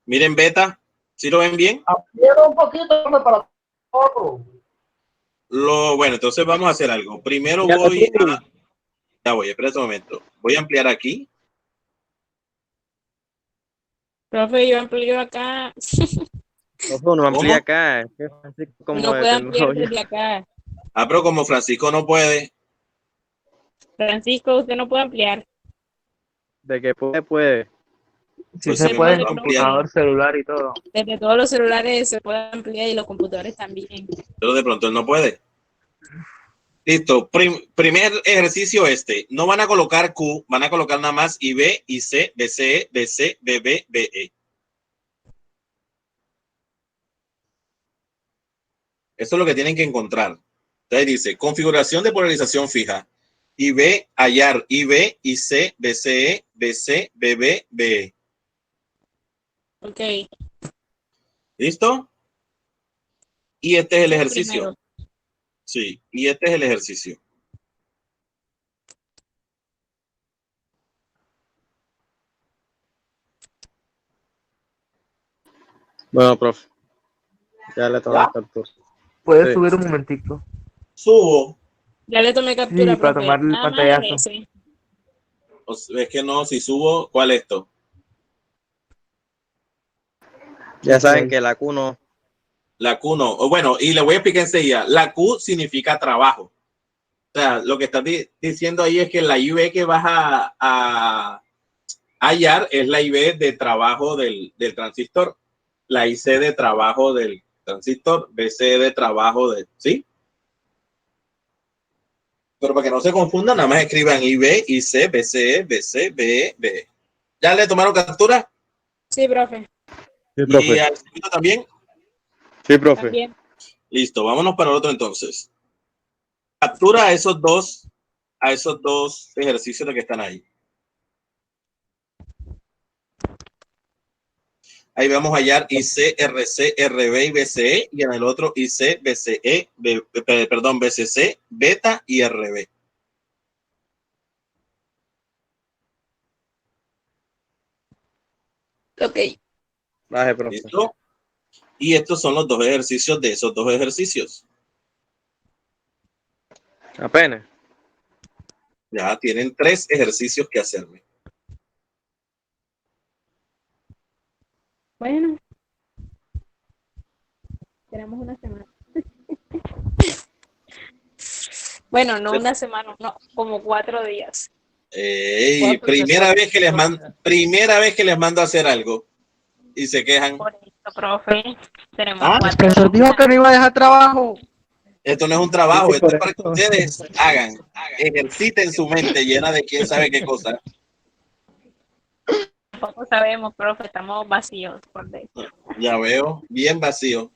Miren beta, ¿sí lo ven bien? Amplíalo un poquito para todo. Bueno, entonces vamos a hacer algo. Primero Ya, voy tú. a... Ya voy, espera un momento. Voy a ampliar aquí. Profe, yo amplío acá. Profe, uno amplía ¿Cómo? acá. Es que es así como Uno de puede ampliar tecnología. desde acá. Ah, pero como Francisco no puede, Francisco, usted no puede ampliar. De que puede. Sí pues se si me Usted puede mandó en a puede, ampliar, computador, profe. celular y todo. Desde todos los celulares se puede ampliar y los computadores también. pero de pronto él no puede. Listo. Primer ejercicio este. No van a colocar Q, van a colocar nada más IB, IC, BCE, BC, BB, BE. Eso es lo que tienen que encontrar. Entonces dice, configuración de polarización fija. IB, hallar, IB, IC, BCE, BC, BB, BE. Ok, ¿Listo? Y este es el ese es el ejercicio. primero. Sí, y este es el ejercicio. Bueno, profe. Ya le tomé ¿Ya? captura. Puedes Sí. subir un momentico. Subo. Ya le tomé Sí, captura, para profe. tomar el Nada más pantallazo. ese. Es que no, si subo, ¿cuál es esto? Ya Ese de saben ahí. que la Q no. La Q no. Bueno, y le voy a explicar enseguida. La Q significa trabajo. O sea, lo que estás diciendo ahí es que la IB que vas a hallar es la IB de trabajo del transistor. La IC de trabajo del transistor. BC de trabajo de... ¿Sí? Pero para que no se confundan, nada más escriban IB, IC, BCE, BC, BE, BE. ¿Ya le tomaron captura? Sí, profe. Sí, ¿Y profe. al circuito también? Sí, profe. También. Listo, vámonos para el otro entonces. Captura a esos dos ejercicios de que están ahí. Ahí vamos a hallar IC, RC, RB y BCE, y en el otro IC, BCE, perdón, BCC, beta y RB. Ok. Baje, profe. ¿Listo? Y estos son los dos ejercicios de esos dos ejercicios. Apenas. Ya tienen 3 ejercicios que hacerme. Bueno, tenemos una semana. Bueno, no una semana, no, como 4 días. Primera vez que les mando a hacer algo y se quejan. Por eso, profe, tenemos Ah, El 4 profesor dijo días. que no iba a dejar trabajo. esto no es un trabajo, Sí, esto por es para que eso. ustedes ejerciten su mente llena de quién sabe qué cosa. Tampoco sabemos, profe, estamos vacíos por dentro. Ya veo, bien vacío.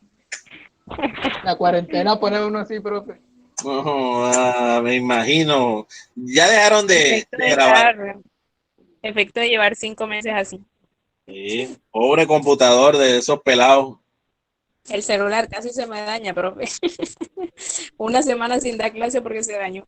La cuarentena pone uno así, profe. Me imagino. Ya dejaron Efecto de grabar. efecto de llevar 5 meses así. Sí, pobre computador de esos pelados. El celular casi se me daña, profe. Una semana sin dar clase porque se dañó.